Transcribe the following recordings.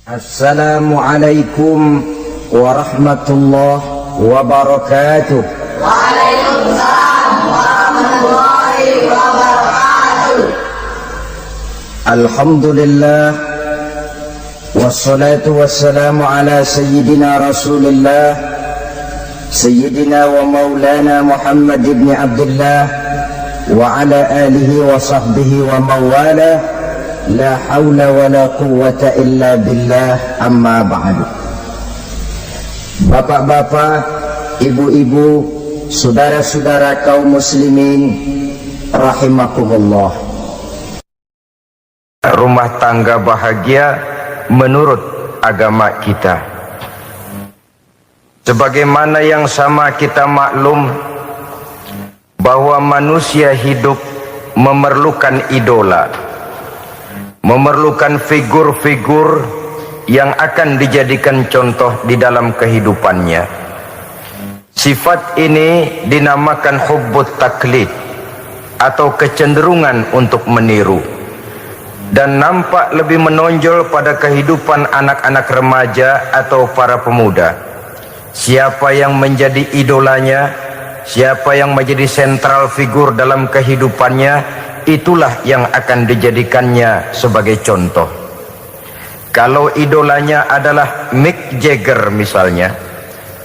Assalamualaikum warahmatullahi wabarakatuh. Waalaikumsalam warahmatullahi wabarakatuh. Alhamdulillah wassalatu wassalamu ala sayyidina Rasulillah sayyidina wa maulana Muhammad ibn Abdullah wa ala alihi wa sahbihi wa mawala. La hawla wa la quwwata illa billah, amma ba'du. Bapak-bapak, ibu-ibu, saudara-saudara kaum muslimin rahimakumullah. Rumah tangga bahagia menurut agama kita. Sebagaimana yang sama kita maklum bahwa manusia hidup memerlukan idola, memerlukan figur-figur yang akan dijadikan contoh di dalam kehidupannya. Sifat ini dinamakan hubbut taklid atau kecenderungan untuk meniru, dan nampak lebih menonjol pada kehidupan anak-anak remaja atau para pemuda. Siapa yang menjadi idolanya, siapa yang menjadi sentral figur dalam kehidupannya, itulah yang akan dijadikannya sebagai contoh. Kalau idolanya adalah Mick Jagger misalnya,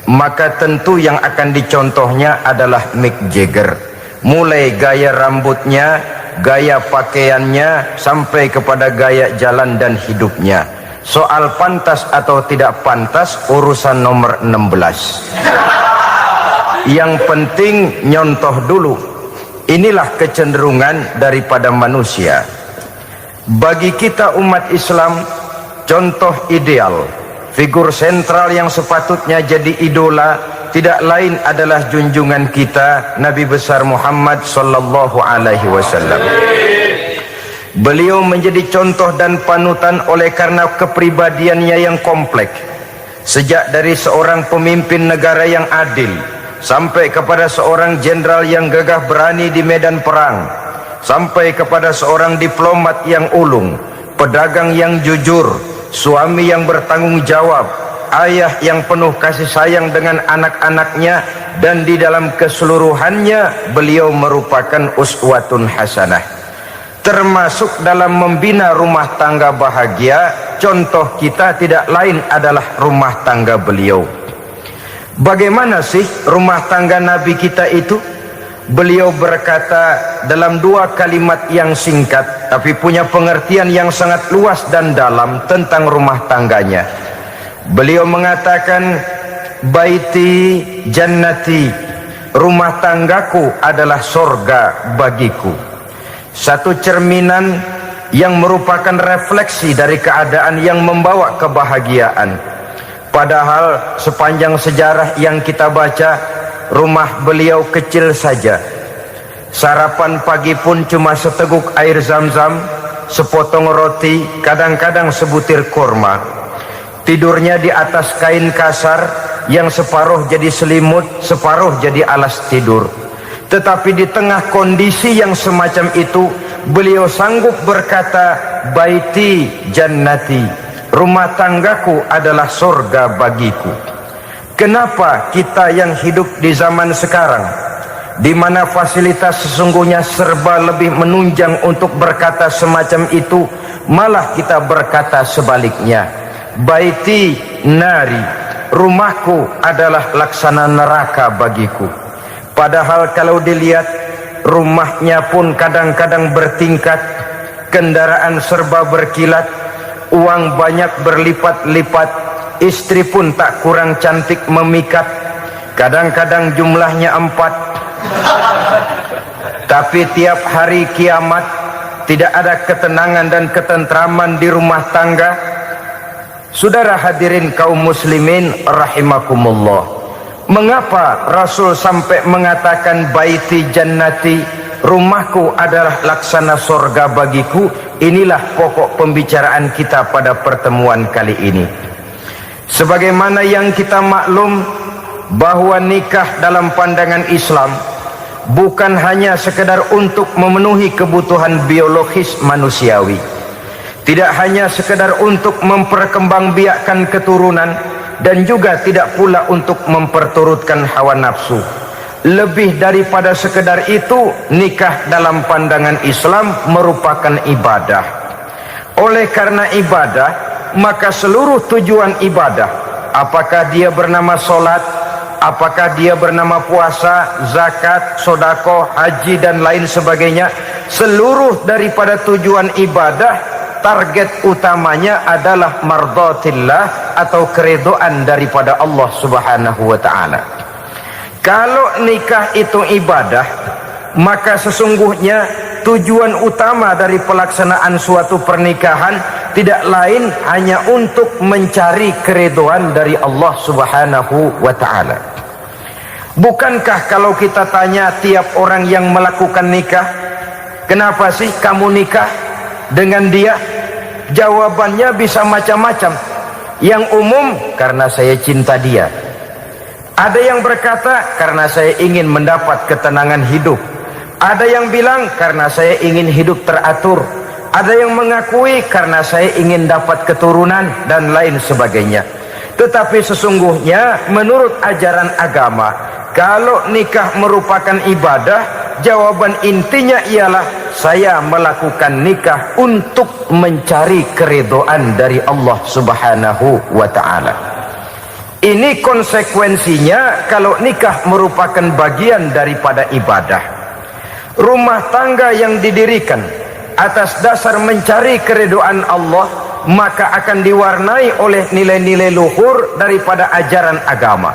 maka tentu yang akan dicontohnya adalah Mick Jagger. Mulai gaya rambutnya, gaya pakaiannya, sampai kepada gaya jalan dan hidupnya. Soal pantas atau tidak pantas urusan nomor 16. Yang penting nyontoh dulu. Inilah kecenderungan daripada manusia. Bagi kita umat Islam, contoh ideal, figur sentral yang sepatutnya jadi idola tidak lain adalah junjungan kita Nabi besar Muhammad sallallahu alaihi wasallam. Beliau menjadi contoh dan panutan oleh karena kepribadiannya yang kompleks. Sejak dari seorang pemimpin negara yang adil, sampai kepada seorang jenderal yang gagah berani di medan perang, sampai kepada seorang diplomat yang ulung, pedagang yang jujur, suami yang bertanggung jawab, ayah yang penuh kasih sayang dengan anak-anaknya, dan di dalam keseluruhannya beliau merupakan uswatun hasanah. Termasuk dalam membina rumah tangga bahagia, contoh kita tidak lain adalah rumah tangga beliau. Bagaimana sih rumah tangga Nabi kita itu? Beliau berkata dalam dua kalimat yang singkat, tapi punya pengertian yang sangat luas dan dalam tentang rumah tangganya. Beliau mengatakan, baiti jannati, rumah tanggaku adalah sorga bagiku. Satu cerminan yang merupakan refleksi dari keadaan yang membawa kebahagiaan. Padahal sepanjang sejarah yang kita baca, rumah beliau kecil saja. Sarapan pagi pun cuma seteguk air zam-zam, sepotong roti, kadang-kadang sebutir kurma. Tidurnya di atas kain kasar yang separuh jadi selimut, separuh jadi alas tidur. Tetapi di tengah kondisi yang semacam itu, beliau sanggup berkata, baiti jannati, rumah tanggaku adalah surga bagiku. Kenapa kita yang hidup di zaman sekarang, di mana fasilitas sesungguhnya serba lebih menunjang untuk berkata semacam itu, malah kita berkata sebaliknya, baiti nari, rumahku adalah laksana neraka bagiku. Padahal kalau dilihat, rumahnya pun kadang-kadang bertingkat, kendaraan serba berkilat, uang banyak berlipat-lipat, istri pun tak kurang cantik memikat, kadang-kadang jumlahnya 4. Tapi tiap hari kiamat tidak ada ketenangan dan ketentraman di rumah tangga. Saudara hadirin kaum muslimin rahimakumullah, mengapa Rasul sampai mengatakan baiti jannati, rumahku adalah laksana sorga bagiku? Inilah pokok pembicaraan kita pada pertemuan kali ini. Sebagaimana yang kita maklum bahwa nikah dalam pandangan Islam bukan hanya sekedar untuk memenuhi kebutuhan biologis manusiawi, Tidak hanya sekedar untuk memperkembangbiakkan keturunan, dan juga tidak pula untuk memperturutkan hawa nafsu. Lebih daripada sekedar itu, nikah dalam pandangan Islam merupakan ibadah. Oleh karena ibadah, maka seluruh tujuan ibadah, apakah dia bernama solat, apakah dia bernama puasa, zakat, sodako, haji dan lain sebagainya, seluruh daripada tujuan ibadah, target utamanya adalah mardhatillah atau keridhaan daripada Allah Subhanahu wa taala. Kalau nikah itu ibadah, maka sesungguhnya tujuan utama dari pelaksanaan suatu pernikahan tidak lain hanya untuk mencari keridhaan dari Allah Subhanahu wa taala. Bukankah kalau kita tanya tiap orang yang melakukan nikah, kenapa sih kamu nikah dengan dia? Jawabannya bisa macam-macam. Yang umum, karena saya cinta dia. Ada yang berkata, karena saya ingin mendapat ketenangan hidup. Ada yang bilang, karena saya ingin hidup teratur. Ada yang mengakui, karena saya ingin dapat keturunan dan lain sebagainya. Tetapi sesungguhnya menurut ajaran agama, kalau nikah merupakan ibadah, jawaban intinya ialah saya melakukan nikah untuk mencari keridhaan dari Allah Subhanahu wa taala. Ini konsekuensinya kalau nikah merupakan bagian daripada ibadah. Rumah tangga yang didirikan atas dasar mencari keridhaan Allah, maka akan diwarnai oleh nilai-nilai luhur daripada ajaran agama.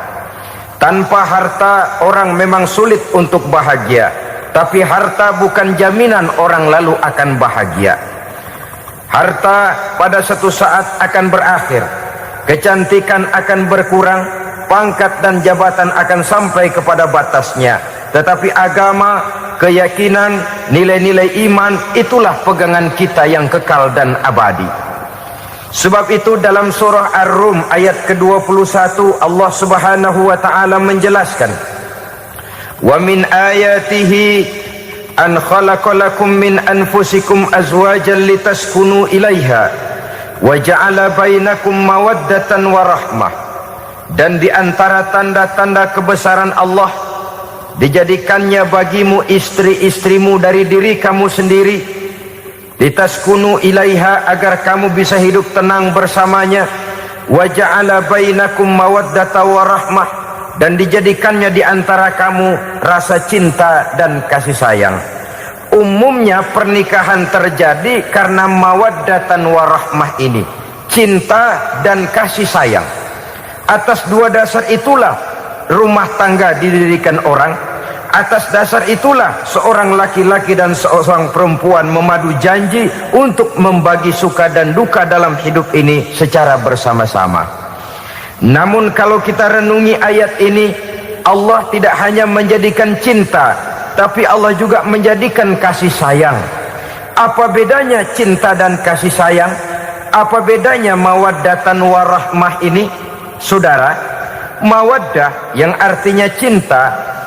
Tanpa harta orang memang sulit untuk bahagia, tapi harta bukan jaminan orang lalu akan bahagia. Harta pada suatu saat akan berakhir, kecantikan akan berkurang, pangkat dan jabatan akan sampai kepada batasnya. Tetapi agama, keyakinan, nilai-nilai iman, itulah pegangan kita yang kekal dan abadi. Sebab itu dalam surah Ar-Rum ayat ke-21 Allah Subhanahu wa taala menjelaskan, "Wa min ayatihi an khalaqalakum min anfusikum azwajan litaskunu ilaiha wa ja'ala bainakum mawaddatan wa rahmah." Dan di antara tanda-tanda kebesaran Allah, dijadikannya bagimu istri-istrimu dari diri kamu sendiri, litaskunu ilaiha, agar kamu bisa hidup tenang bersamanya, wa ja'ala bainakum mawaddatan wa rahmah, dan dijadikannya di antara kamu rasa cinta dan kasih sayang. Umumnya pernikahan terjadi karena mawaddatan wa rahmah ini, cinta dan kasih sayang. Atas dua dasar itulah rumah tangga didirikan orang. Atas dasar itulah seorang laki-laki dan seorang perempuan memadu janji untuk membagi suka dan duka dalam hidup ini secara bersama-sama. Namun kalau kita renungi ayat ini, Allah tidak hanya menjadikan cinta, tapi Allah juga menjadikan kasih sayang. Apa bedanya cinta dan kasih sayang? Apa bedanya mawaddatan warahmah ini? Saudara, mawaddah yang artinya cinta,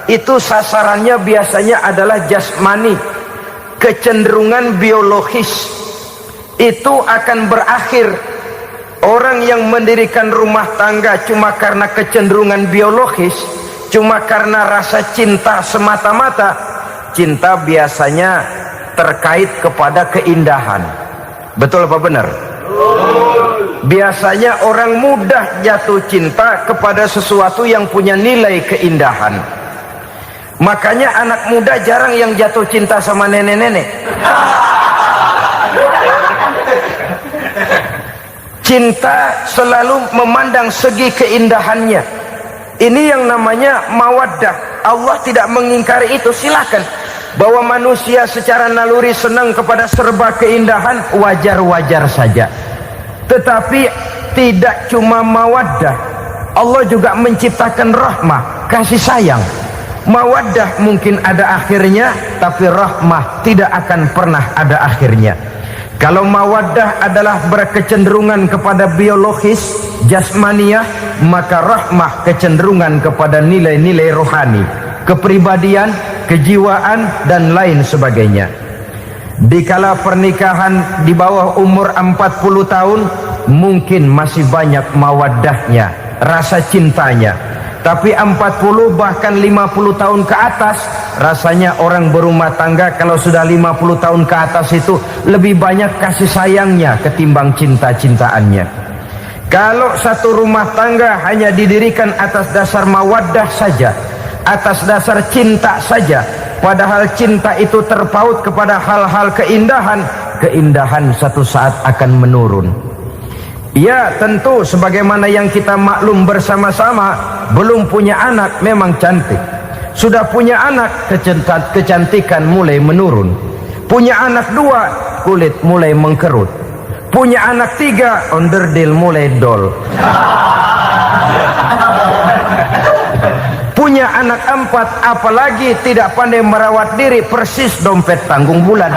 itu sasarannya biasanya adalah jasmani, kecenderungan biologis. Itu akan berakhir. Orang yang mendirikan rumah tangga cuma karena kecenderungan biologis, cuma karena rasa cinta semata-mata, cinta biasanya terkait kepada keindahan. Betul apa benar? Biasanya orang mudah jatuh cinta kepada sesuatu yang punya nilai keindahan. Makanya anak muda jarang yang jatuh cinta sama nenek-nenek. Cinta selalu memandang segi keindahannya. Ini yang namanya mawaddah. Allah tidak mengingkari itu, silakan. Bahwa manusia secara naluri senang kepada serba keindahan, wajar-wajar saja. Tetapi tidak cuma mawaddah, Allah juga menciptakan rahmah, kasih sayang. Mawaddah mungkin ada akhirnya, tapi rahmah tidak akan pernah ada akhirnya. Kalau mawaddah adalah berkecenderungan kepada biologis, jasmaniah, maka rahmah kecenderungan kepada nilai-nilai rohani, kepribadian, kejiwaan, dan lain sebagainya. Dikala pernikahan di bawah umur 40 tahun mungkin masih banyak mawaddahnya, rasa cintanya. Tapi 40 bahkan 50 tahun ke atas, rasanya orang berumah tangga kalau sudah 50 tahun ke atas itu lebih banyak kasih sayangnya ketimbang cinta-cintaannya. Kalau satu rumah tangga hanya didirikan atas dasar mawaddah saja, atas dasar cinta saja, padahal cinta itu terpaut kepada hal-hal keindahan, keindahan satu saat akan menurun. Ya, tentu sebagaimana yang kita maklum bersama-sama, belum punya anak memang cantik. Sudah punya anak, kecantikan mulai menurun. Punya anak 2, kulit mulai mengkerut. Punya anak 3, onderdil mulai dol. Punya anak 4, apalagi tidak pandai merawat diri, persis dompet tanggung bulan.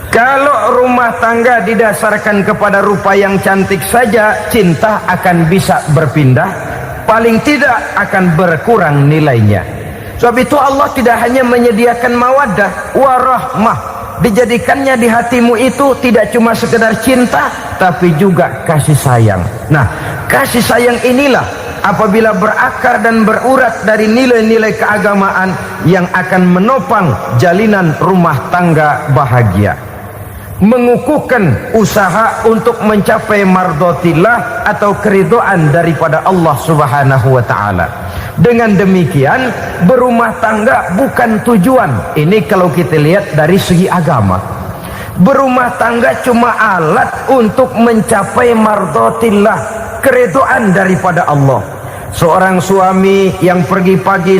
Kalau rumah tangga didasarkan kepada rupa yang cantik saja, cinta akan bisa berpindah, paling tidak akan berkurang nilainya. Sebab itu Allah tidak hanya menyediakan mawaddah warahmah, dijadikannya di hatimu itu tidak cuma sekedar cinta, tapi juga kasih sayang. Nah, kasih sayang inilah apabila berakar dan berurat dari nilai-nilai keagamaan yang akan menopang jalinan rumah tangga bahagia, mengukuhkan usaha untuk mencapai mardotillah atau keridhaan daripada Allah Subhanahu wa ta'ala. Dengan demikian berumah tangga bukan tujuan. Ini kalau kita lihat dari segi agama. Berumah tangga cuma alat untuk mencapai mardotillah, keridhaan daripada Allah. Seorang suami yang pergi pagi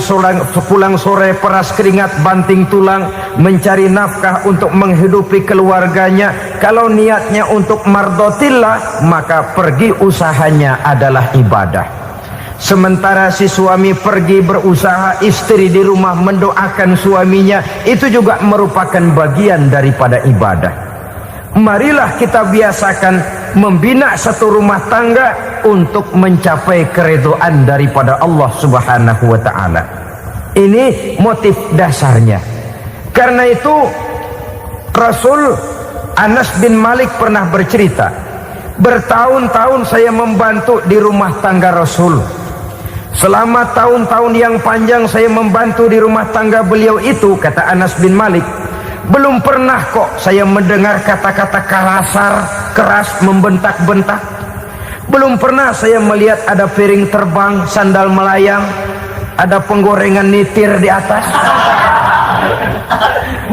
pulang sore peras keringat banting tulang mencari nafkah untuk menghidupi keluarganya, kalau niatnya untuk mardotillah maka pergi usahanya adalah ibadah. Sementara si suami pergi berusaha, istri di rumah mendoakan suaminya, itu juga merupakan bagian daripada ibadah. Marilah kita biasakan membina satu rumah tangga untuk mencapai keridhaan daripada Allah Subhanahu wa ta'ala. Ini motif dasarnya. Karena itu Rasul Anas bin Malik pernah bercerita, bertahun-tahun saya membantu di rumah tangga Rasul. Selama tahun-tahun yang panjang saya membantu di rumah tangga beliau itu, kata Anas bin Malik, belum pernah kok saya mendengar kata-kata kasar, keras, membentak-bentak. Belum pernah saya melihat ada piring terbang, sandal melayang, ada penggorengan nitir di atas.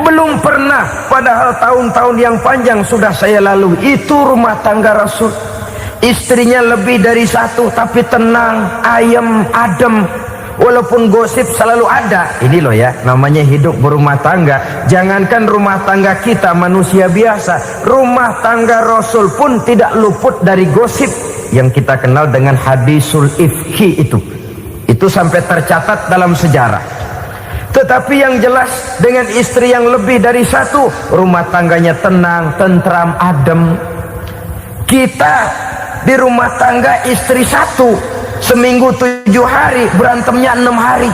Belum pernah, padahal tahun-tahun yang panjang sudah saya lalui. Itu rumah tangga Rasul. Istrinya lebih dari 1, tapi tenang, ayem, adem. Walaupun gosip selalu ada. Ini loh ya, namanya hidup berumah tangga. Jangankan rumah tangga kita manusia biasa, rumah tangga Rasul pun tidak luput dari gosip yang kita kenal dengan hadisul ifki itu. Itu sampai tercatat dalam sejarah. Tetapi yang jelas dengan istri yang lebih dari 1, rumah tangganya tenang, tentram, adem. Kita di rumah tangga istri 1, seminggu 7 hari, berantemnya 6 hari.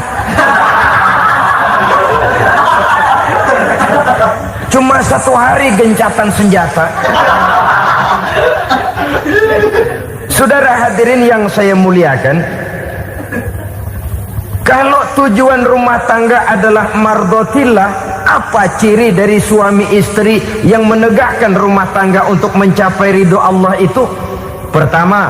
Cuma 1 hari gencatan senjata. Saudara hadirin yang saya muliakan, kalau tujuan rumah tangga adalah mardotillah, apa ciri dari suami istri yang menegakkan rumah tangga untuk mencapai ridho Allah itu? Pertama,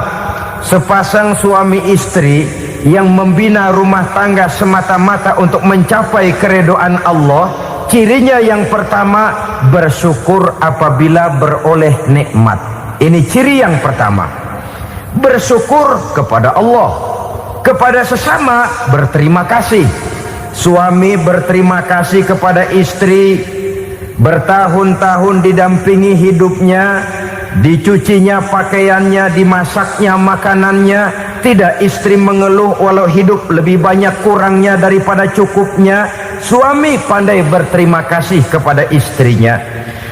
sepasang suami istri yang membina rumah tangga semata-mata untuk mencapai keridhaan Allah, cirinya yang pertama, bersyukur apabila beroleh nikmat. Ini ciri yang pertama. Bersyukur kepada Allah, kepada sesama berterima kasih. Suami berterima kasih kepada istri, bertahun-tahun didampingi hidupnya, dicucinya pakaiannya, dimasaknya makanannya. Tidak istri mengeluh walau hidup lebih banyak kurangnya daripada cukupnya. Suami pandai berterima kasih kepada istrinya.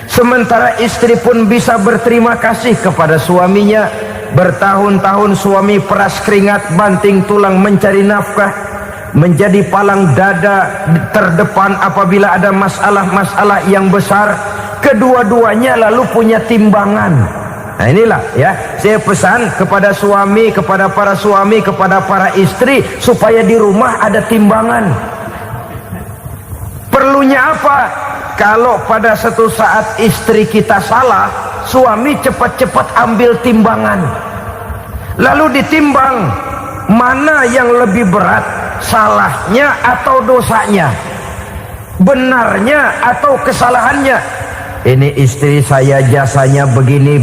Sementara istri pun bisa berterima kasih kepada suaminya. Bertahun-tahun suami peras keringat, banting tulang mencari nafkah. menjadi palang dada terdepan apabila ada masalah-masalah yang besar. Kedua-duanya lalu punya timbangan. Nah inilah ya, saya pesan kepada suami, kepada para suami, kepada para istri, supaya di rumah ada timbangan. Perlunya apa? Kalau pada satu saat istri kita salah, suami cepat-cepat ambil timbangan, lalu ditimbang mana yang lebih berat, salahnya atau dosanya, benarnya atau kesalahannya. Ini istri saya jasanya begini,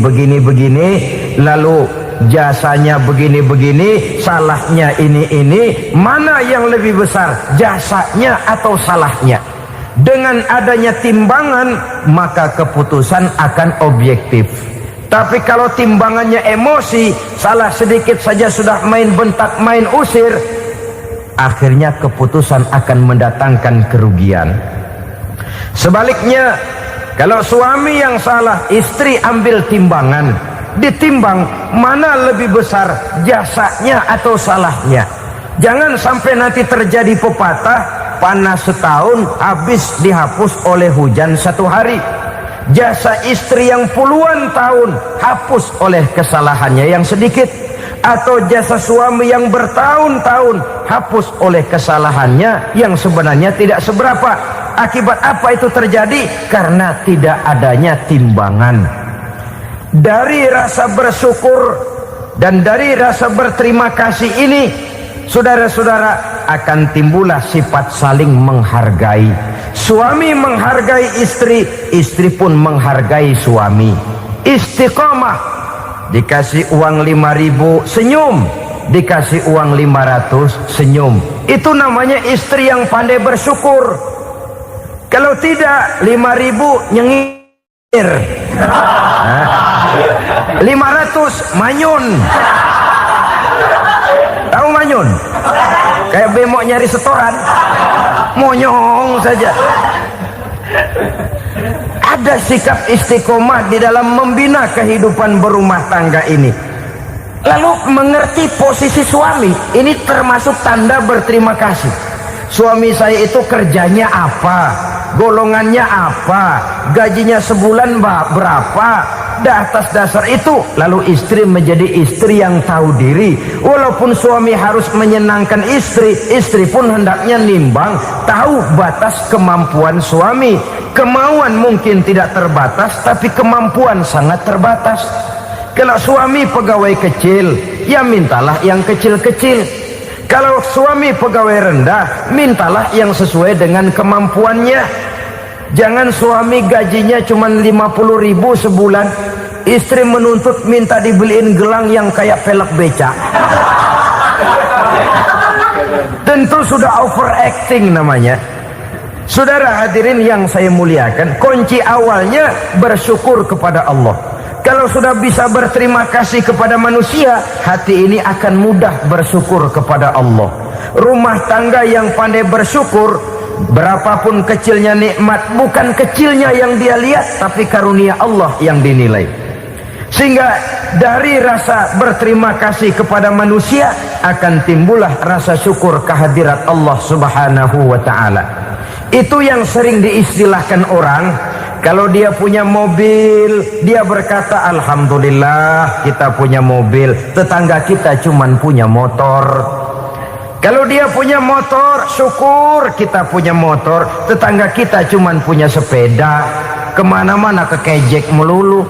lalu jasanya begini, salahnya ini, mana yang lebih besar, jasanya atau salahnya? Dengan adanya timbangan, maka keputusan akan objektif. Tapi kalau timbangannya emosi, salah sedikit saja sudah main bentak, main usir, akhirnya keputusan akan mendatangkan kerugian. Sebaliknya, kalau suami yang salah, istri ambil timbangan, ditimbang mana lebih besar, jasanya atau salahnya. Jangan sampai nanti terjadi pepatah, panas setahun habis dihapus oleh hujan satu hari. Jasa istri yang puluhan tahun hapus oleh kesalahannya yang sedikit, atau jasa suami yang bertahun-tahun hapus oleh kesalahannya yang sebenarnya tidak seberapa. Akibat apa itu terjadi? Karena tidak adanya timbangan. Dari rasa bersyukur dan dari rasa berterima kasih ini, saudara-saudara, akan timbullah sifat saling menghargai. Suami menghargai istri, istri pun menghargai suami. Istiqomah, dikasih uang 5.000 senyum, dikasih uang 500 senyum. Itu namanya istri yang pandai bersyukur. Kalau tidak, 5.000 nyengir, 500 manyun. Tahu manyun? Kayak bemok nyari setoran, monyong saja. Ada sikap istiqomah di dalam membina kehidupan berumah tangga ini. Lalu mengerti posisi suami, ini termasuk tanda berterima kasih. Suami saya itu kerjanya apa, golongannya apa, gajinya sebulan berapa. Atas dasar itu, lalu istri menjadi istri yang tahu diri. Walaupun suami harus menyenangkan istri, istri pun hendaknya nimbang, tahu batas kemampuan suami. Kemauan mungkin tidak terbatas, tapi kemampuan sangat terbatas. Kalau suami pegawai kecil, ya mintalah yang kecil-kecil. Kalau suami pegawai rendah, mintalah yang sesuai dengan kemampuannya. Jangan suami gajinya cuma 50.000 sebulan, istri menuntut minta dibeliin gelang yang kayak pelek beca. Tentu sudah overacting namanya. Saudara hadirin yang saya muliakan, kunci awalnya bersyukur kepada Allah. Kalau sudah bisa berterima kasih kepada manusia, hati ini akan mudah bersyukur kepada Allah. Rumah tangga yang pandai bersyukur, berapapun kecilnya nikmat, bukan kecilnya yang dia lihat, tapi karunia Allah yang dinilai. Sehingga dari rasa berterima kasih kepada manusia akan timbullah rasa syukur kehadirat Allah Subhanahu wa ta'ala. Itu yang sering diistilahkan orang, kalau dia punya mobil, dia berkata alhamdulillah kita punya mobil, tetangga kita cuman punya motor. Kalau dia punya motor, syukur kita punya motor, tetangga kita cuman punya sepeda, kemana-mana kekejek melulu.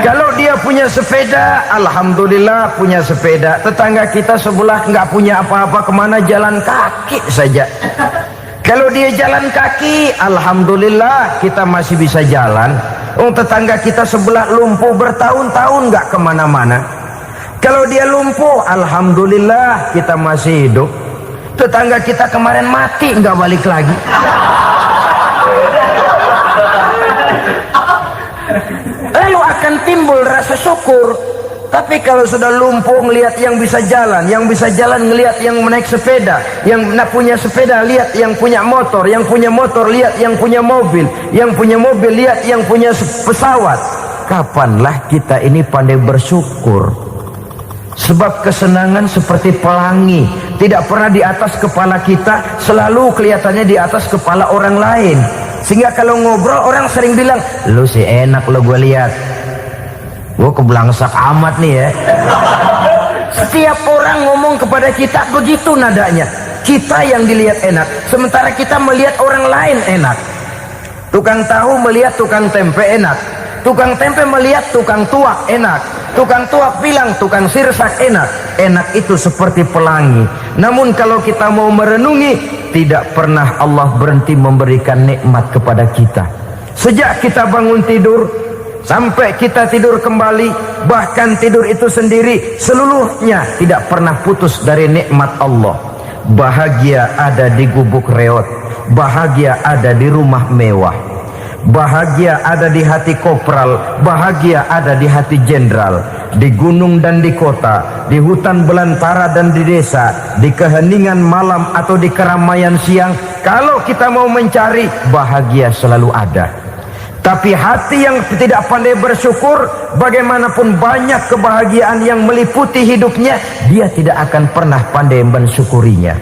Kalau dia punya sepeda, alhamdulillah punya sepeda, tetangga kita sebelah nggak punya apa-apa, kemana jalan kaki saja. Kalau dia jalan kaki, alhamdulillah kita masih bisa jalan. Tetangga kita sebelah lumpuh bertahun-tahun nggak kemana-mana. Kalau dia lumpuh, alhamdulillah kita masih hidup. Tetangga kita kemarin mati nggak balik lagi. Lalu akan timbul rasa syukur. Tapi kalau sudah lumpuh ngelihat yang bisa jalan ngelihat yang naik sepeda, yang punya sepeda lihat yang punya motor lihat yang punya mobil lihat yang punya pesawat. Kapanlah kita ini pandai bersyukur? Sebab kesenangan seperti pelangi, tidak pernah di atas kepala kita, selalu kelihatannya di atas kepala orang lain. Sehingga kalau ngobrol orang sering bilang, lu sih enak lo gue lihat, gue keblangsak amat nih ya. Setiap orang ngomong kepada kita begitu nadanya. Kita yang dilihat enak, sementara kita melihat orang lain enak. Tukang tahu melihat tukang tempe enak, tukang tempe melihat tukang tuak enak, tukang tuak bilang tukang sirsak enak. Enak itu seperti pelangi. Namun kalau kita mau merenungi, tidak pernah Allah berhenti memberikan nikmat kepada kita. Sejak kita bangun tidur sampai kita tidur kembali, bahkan tidur itu sendiri, seluruhnya tidak pernah putus dari nikmat Allah. Bahagia ada di gubuk reot, bahagia ada di rumah mewah, bahagia ada di hati kopral, bahagia ada di hati jenderal, di gunung dan di kota, di hutan belantara dan di desa, di keheningan malam atau di keramaian siang. Kalau kita mau mencari, bahagia selalu ada. Tapi hati yang tidak pandai bersyukur, bagaimanapun banyak kebahagiaan yang meliputi hidupnya, dia tidak akan pernah pandai mensyukurinya.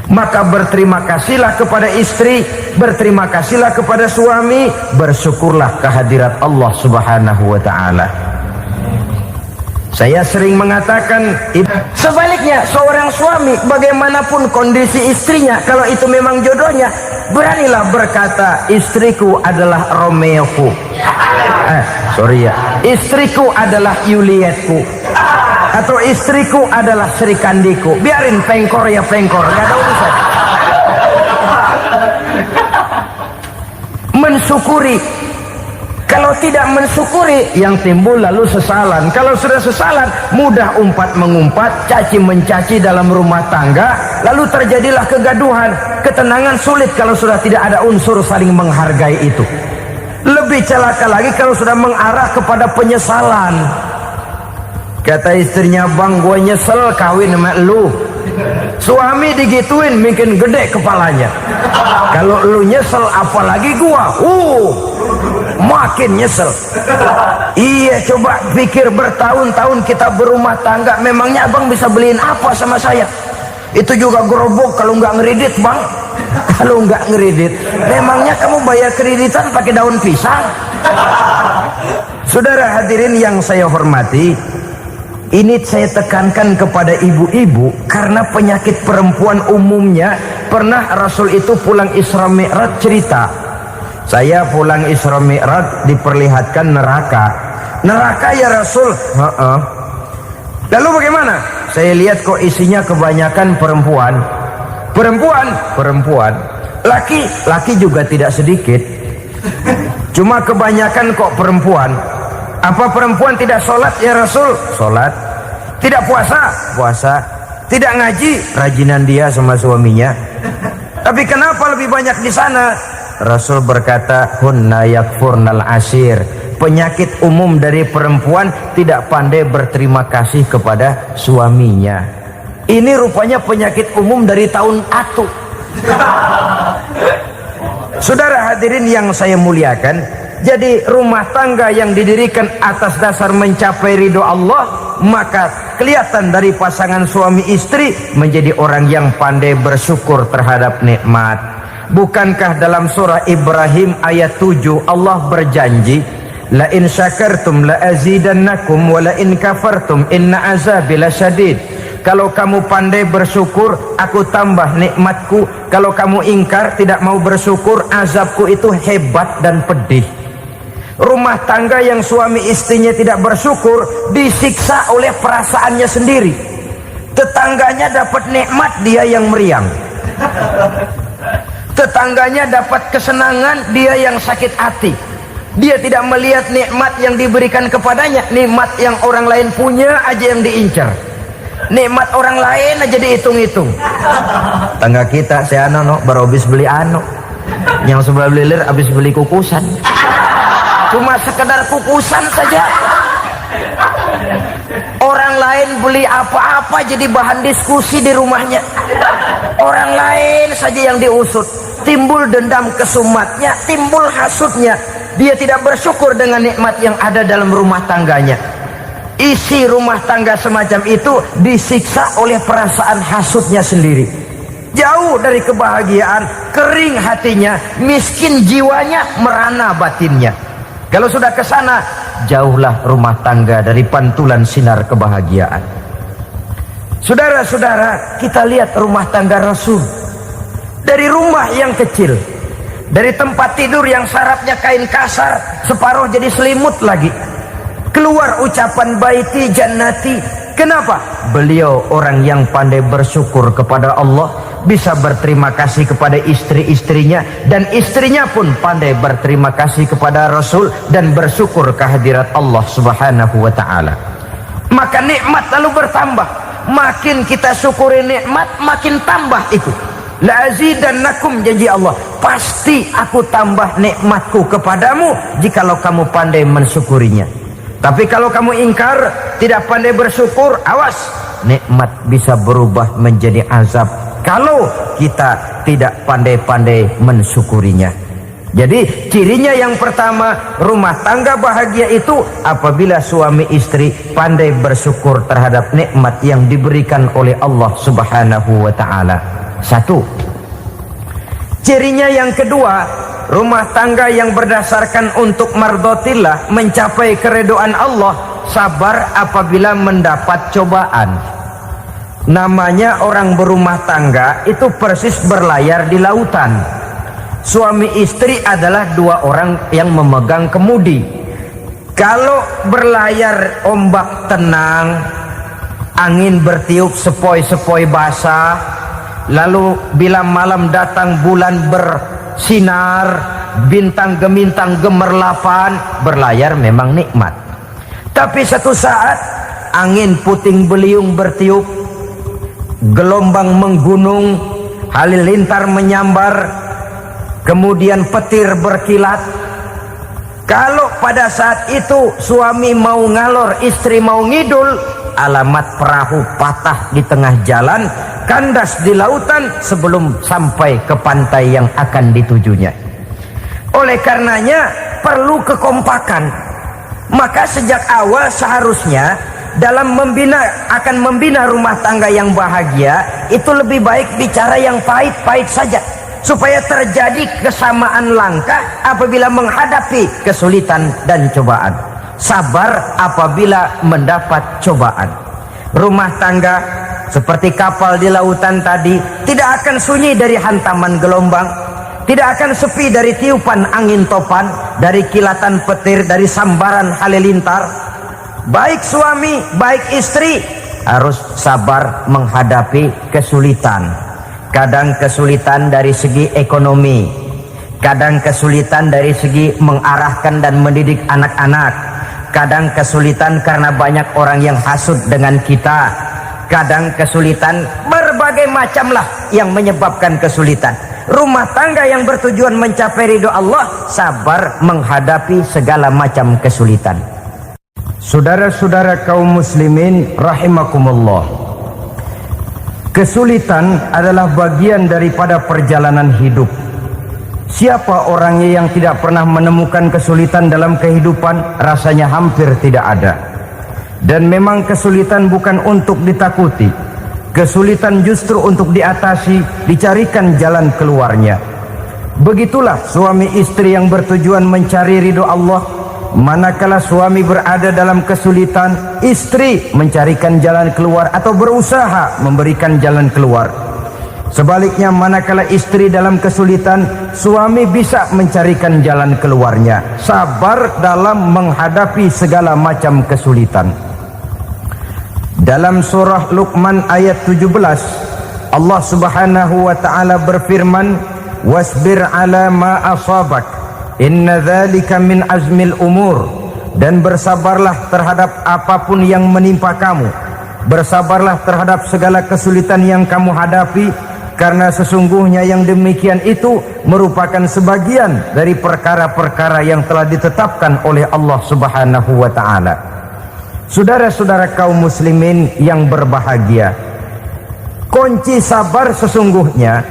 Maka berterima kasihlah kepada istri, berterima kasihlah kepada suami, bersyukurlah kehadirat Allah Subhanahu wa ta'ala. Saya sering mengatakan, sebaliknya seorang suami bagaimanapun kondisi istrinya, kalau itu memang jodohnya, beranilah berkata, istriku adalah Romeoku, istriku adalah Julietku, atau istriku adalah Sri Kandiku. Biarin pengkor ya pengkor, gak ada urusan. Mensyukuri. Kalau tidak mensyukuri, yang timbul lalu sesalan. Kalau sudah sesalan, mudah umpat mengumpat, caci mencaci dalam rumah tangga, lalu terjadilah kegaduhan. Ketenangan sulit kalau sudah tidak ada unsur saling menghargai itu. Lebih celaka lagi kalau sudah mengarah kepada penyesalan. Kata istrinya, bang gue nyesel kawin sama lu. Suami digituin mungkin gede kepalanya. Kalau lu nyesel apalagi gua, makin nyesel. Iya, coba pikir bertahun-tahun kita berumah tangga, memangnya abang bisa beliin apa sama saya? Itu juga gerobok kalau nggak ngeridit bang. Kalau nggak ngeridit, memangnya kamu bayar kreditan pakai daun pisang? Saudara hadirin yang saya hormati, ini saya tekankan kepada ibu-ibu karena penyakit perempuan umumnya. Pernah Rasul itu pulang Isra Mi'raj cerita, saya pulang Isra Mi'raj diperlihatkan neraka. Neraka ya Rasul? Lalu bagaimana? Saya lihat kok isinya kebanyakan perempuan. Perempuan. Laki juga tidak sedikit. Cuma kebanyakan kok perempuan. Apa perempuan tidak sholat ya Rasul? Sholat. Tidak puasa? Puasa. Tidak ngaji? Rajinan dia sama suaminya. Tapi kenapa lebih banyak di sana? Rasul berkata, hunna yakfurnal ashir. Penyakit umum dari perempuan tidak pandai berterima kasih kepada suaminya. Ini rupanya penyakit umum dari tahun atu. Saudara hadirin yang saya muliakan, jadi rumah tangga yang didirikan atas dasar mencapai ridho Allah, maka kelihatan dari pasangan suami istri menjadi orang yang pandai bersyukur terhadap nikmat. Bukankah dalam surah Ibrahim ayat 7 Allah berjanji, la in syakartum la azidannakum wa la in kafartum inna azabi lasyadid. Kalau kamu pandai bersyukur, aku tambah nikmatku. Kalau kamu ingkar, tidak mau bersyukur, azabku itu hebat dan pedih. Rumah tangga yang suami istrinya tidak bersyukur disiksa oleh perasaannya sendiri. Tetangganya dapat nikmat, dia yang meriang. Tetangganya dapat kesenangan, dia yang sakit hati. Dia tidak melihat nikmat yang diberikan kepadanya. Nikmat yang orang lain punya aja yang diincar. Nikmat orang lain aja dihitung-hitung. Tangga kita, saya baru habis beli yang sebelah belilir habis beli kukusan. Cuma sekedar kukusan saja. Orang lain beli apa-apa jadi bahan diskusi di rumahnya. Orang lain saja yang diusut. Timbul dendam kesumatnya, timbul hasutnya. Dia tidak bersyukur dengan nikmat yang ada dalam rumah tangganya. isi rumah tangga semacam itu disiksa oleh perasaan hasutnya sendiri. Jauh dari kebahagiaan, kering hatinya, miskin jiwanya, merana batinnya. Kalau sudah ke sana, jauhlah rumah tangga dari pantulan sinar kebahagiaan. Saudara-saudara, kita lihat rumah tangga Rasul. Dari rumah yang kecil, dari tempat tidur yang sarapnya kain kasar, separuh jadi selimut lagi, keluar ucapan baiti jannati. Kenapa? Beliau orang yang pandai bersyukur kepada Allah, bisa berterima kasih kepada istri-istrinya, dan istrinya pun pandai berterima kasih kepada Rasul dan bersyukur kehadirat Allah Subhanahu wa ta'ala. Maka nikmat lalu bertambah. Makin kita syukuri nikmat, makin tambah itu. La azidannakum, janji Allah, pasti aku tambah nikmatku kepadamu jikalau kamu pandai mensyukurinya. Tapi kalau kamu ingkar, tidak pandai bersyukur, awas, nikmat bisa berubah menjadi azab kalau kita tidak pandai-pandai mensyukurinya. Jadi cirinya yang pertama, rumah tangga bahagia itu apabila suami istri pandai bersyukur terhadap nikmat yang diberikan oleh Allah Subhanahu wa ta'ala. Satu. Cirinya yang kedua, rumah tangga yang berdasarkan untuk mardhatillah, mencapai keridhaan Allah, sabar apabila mendapat cobaan. Namanya orang berumah tangga itu persis berlayar di lautan. Suami istri adalah dua orang yang memegang kemudi. Kalau berlayar ombak tenang, angin bertiup sepoi-sepoi basah, lalu bila malam datang bulan bersinar, bintang gemintang gemerlapan, berlayar memang nikmat. Tapi satu saat angin puting beliung bertiup, gelombang menggunung, halilintar menyambar, kemudian petir berkilat. Kalau pada saat itu suami mau ngalor, istri mau ngidul, alamat perahu patah di tengah jalan, kandas di lautan sebelum sampai ke pantai yang akan ditujunya. Oleh karenanya perlu kekompakan. Maka sejak awal seharusnya dalam akan membina rumah tangga yang bahagia, itu lebih baik bicara yang pahit-pahit saja, supaya terjadi kesamaan langkah apabila menghadapi kesulitan dan cobaan. Sabar apabila mendapat cobaan. Rumah tangga seperti kapal di lautan tadi, tidak akan sunyi dari hantaman gelombang, tidak akan sepi dari tiupan angin topan, dari kilatan petir, dari sambaran halilintar. Baik suami, baik istri harus sabar menghadapi kesulitan. Kadang kesulitan dari segi ekonomi, kadang kesulitan dari segi mengarahkan dan mendidik anak-anak, kadang kesulitan karena banyak orang yang hasut dengan kita, kadang kesulitan berbagai macam lah yang menyebabkan kesulitan. Rumah tangga yang bertujuan mencapai ridho Allah, sabar menghadapi segala macam kesulitan. Saudara-saudara kaum muslimin rahimakumullah, kesulitan adalah bagian daripada perjalanan hidup. Siapa orangnya yang tidak pernah menemukan kesulitan dalam kehidupan? Rasanya hampir tidak ada. Dan memang kesulitan bukan untuk ditakuti. Kesulitan justru untuk diatasi, dicarikan jalan keluarnya. Begitulah suami istri yang bertujuan mencari ridho Allah. Manakala suami berada dalam kesulitan, istri mencarikan jalan keluar atau berusaha memberikan jalan keluar. Sebaliknya, manakala istri dalam kesulitan, suami bisa mencarikan jalan keluarnya. Sabar dalam menghadapi segala macam kesulitan. Dalam surah Luqman ayat 17, Allah Subhanahu wa ta'ala berfirman, "Wasbir ala ma asabak, inna dzalika min azmil umur." Dan bersabarlah terhadap apapun yang menimpa kamu. Bersabarlah terhadap segala kesulitan yang kamu hadapi, karena sesungguhnya yang demikian itu merupakan sebagian dari perkara-perkara yang telah ditetapkan oleh Allah Subhanahu wa ta'ala. Saudara-saudara kaum muslimin yang berbahagia, kunci sabar sesungguhnya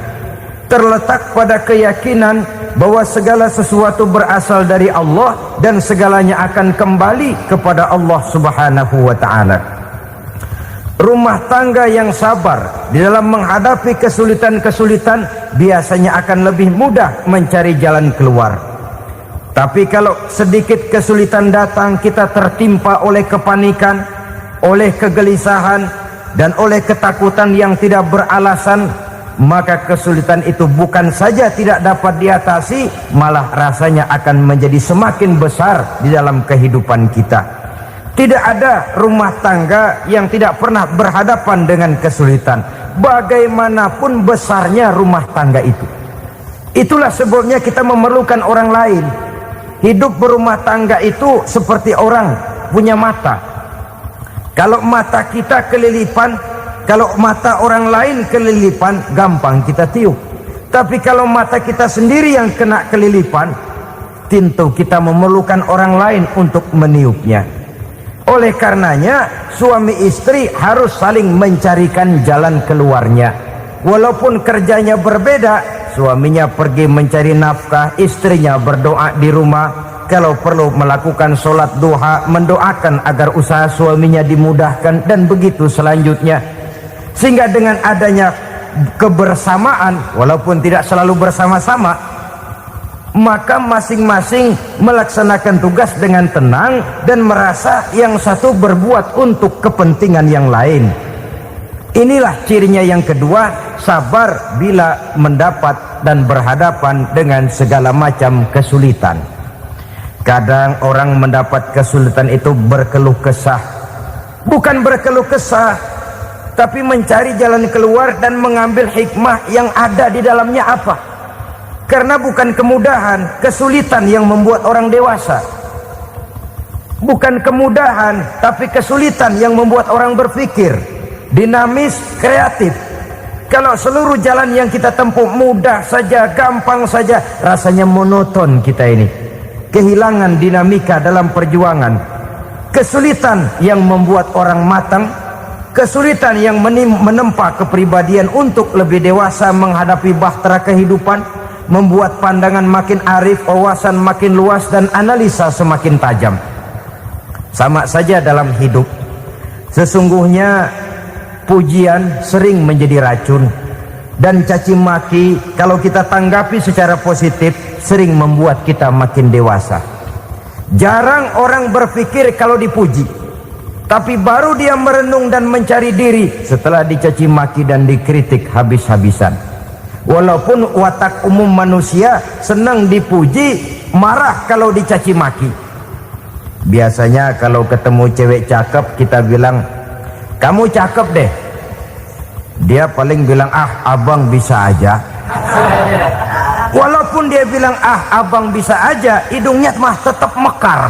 terletak pada keyakinan bahwa segala sesuatu berasal dari Allah dan segalanya akan kembali kepada Allah Subhanahu wa ta'ala. Rumah tangga yang sabar di dalam menghadapi kesulitan-kesulitan biasanya akan lebih mudah mencari jalan keluar. Tapi kalau sedikit kesulitan datang, kita tertimpa oleh kepanikan, oleh kegelisahan, dan oleh ketakutan yang tidak beralasan, maka kesulitan itu bukan saja tidak dapat diatasi, malah rasanya akan menjadi semakin besar di dalam kehidupan kita. Tidak ada rumah tangga yang tidak pernah berhadapan dengan kesulitan, bagaimanapun besarnya rumah tangga itu. Itulah sebabnya kita memerlukan orang lain. Hidup berumah tangga itu seperti orang punya mata. Kalau mata kita kelilipan, kalau mata orang lain kelilipan, gampang kita tiup. Tapi kalau mata kita sendiri yang kena kelilipan, tentu kita memerlukan orang lain untuk meniupnya. Oleh karenanya, suami istri harus saling mencarikan jalan keluarnya. Walaupun kerjanya berbeda, suaminya pergi mencari nafkah, istrinya berdoa di rumah. Kalau perlu melakukan sholat duha, mendoakan agar usaha suaminya dimudahkan, dan begitu selanjutnya. Sehingga dengan adanya kebersamaan, walaupun tidak selalu bersama-sama, maka masing-masing melaksanakan tugas dengan tenang dan merasa yang satu berbuat untuk kepentingan yang lain. Inilah cirinya yang kedua, sabar bila mendapat dan berhadapan dengan segala macam kesulitan. Kadang orang mendapat kesulitan itu berkeluh kesah. Bukan berkeluh kesah, tapi mencari jalan keluar dan mengambil hikmah yang ada di dalamnya apa. Karena bukan kemudahan, kesulitan yang membuat orang dewasa. Bukan kemudahan, tapi kesulitan yang membuat orang berpikir, dinamis, kreatif. Kalau seluruh jalan yang kita tempuh mudah saja, gampang saja, rasanya monoton kita ini. Kehilangan dinamika dalam perjuangan. Kesulitan yang membuat orang matang, kesulitan yang menempa kepribadian untuk lebih dewasa menghadapi bahtera kehidupan, membuat pandangan makin arif, wawasan makin luas, dan analisa semakin tajam. Sama saja dalam hidup. Sesungguhnya pujian sering menjadi racun, dan caci maki kalau kita tanggapi secara positif sering membuat kita makin dewasa. Jarang orang berpikir kalau dipuji, tapi baru dia merenung dan mencari diri setelah dicaci maki dan dikritik habis-habisan. Walaupun watak umum manusia senang dipuji, marah kalau dicaci maki. Biasanya kalau ketemu cewek cakep kita bilang, kamu cakep deh. Dia paling bilang, ah abang bisa aja. Walaupun dia bilang, ah abang bisa aja, hidungnya mah tetap mekar.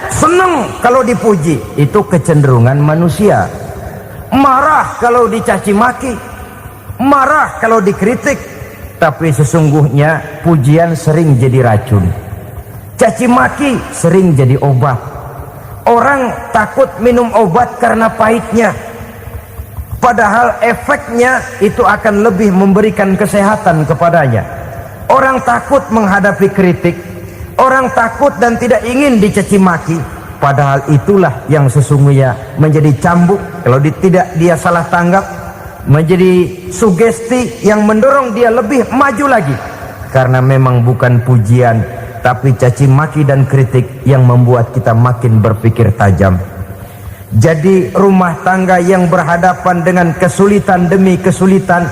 Senang kalau dipuji, itu kecenderungan manusia. Marah kalau dicaci maki, marah kalau dikritik. Tapi sesungguhnya pujian sering jadi racun, caci maki sering jadi obat. Orang takut minum obat karena pahitnya, padahal efeknya itu akan lebih memberikan kesehatan kepadanya. Orang takut menghadapi kritik, orang takut dan tidak ingin dicaci maki, padahal itulah yang sesungguhnya menjadi cambuk kalau tidak dia salah tanggap, menjadi sugesti yang mendorong dia lebih maju lagi. Karena memang bukan pujian, tapi caci maki dan kritik yang membuat kita makin berpikir tajam. Jadi rumah tangga yang berhadapan dengan kesulitan demi kesulitan,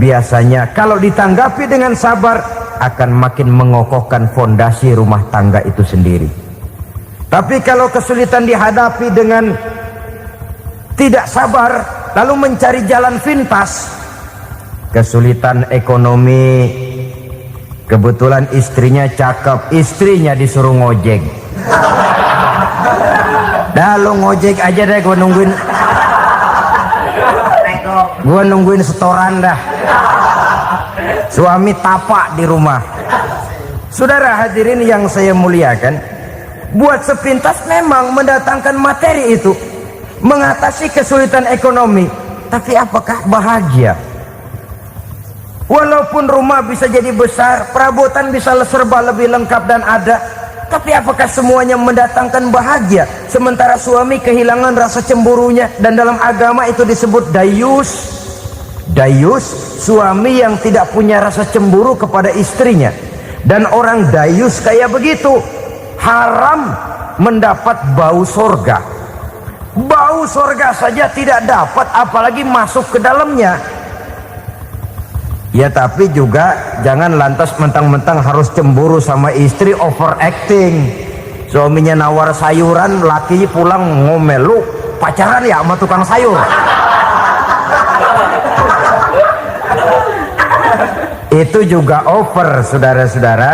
biasanya kalau ditanggapi dengan sabar akan makin mengokohkan fondasi rumah tangga itu sendiri. Tapi kalau kesulitan dihadapi dengan tidak sabar, lalu mencari jalan pintas, kesulitan ekonomi, kebetulan istrinya cakep, istrinya disuruh ngojek. Dah lu ngojek aja deh, gua nungguin setoran dah. Suami tapak di rumah. Saudara hadirin yang saya muliakan, buat sepintas memang mendatangkan materi itu, mengatasi kesulitan ekonomi. Tapi apakah bahagia? Walaupun rumah bisa jadi besar, perabotan bisa serba lebih lengkap dan ada, tapi apakah semuanya mendatangkan bahagia? Sementara suami kehilangan rasa cemburunya, dan dalam agama itu disebut dayus. Dayus, suami yang tidak punya rasa cemburu kepada istrinya. Dan orang dayus kayak begitu, haram mendapat bau sorga. Bau sorga saja tidak dapat, apalagi masuk ke dalamnya. Ya tapi juga jangan lantas mentang-mentang harus cemburu sama istri, overacting. Suaminya nawar sayuran, laki pulang ngomel, lu pacaran ya sama tukang sayur. Itu juga over, saudara-saudara.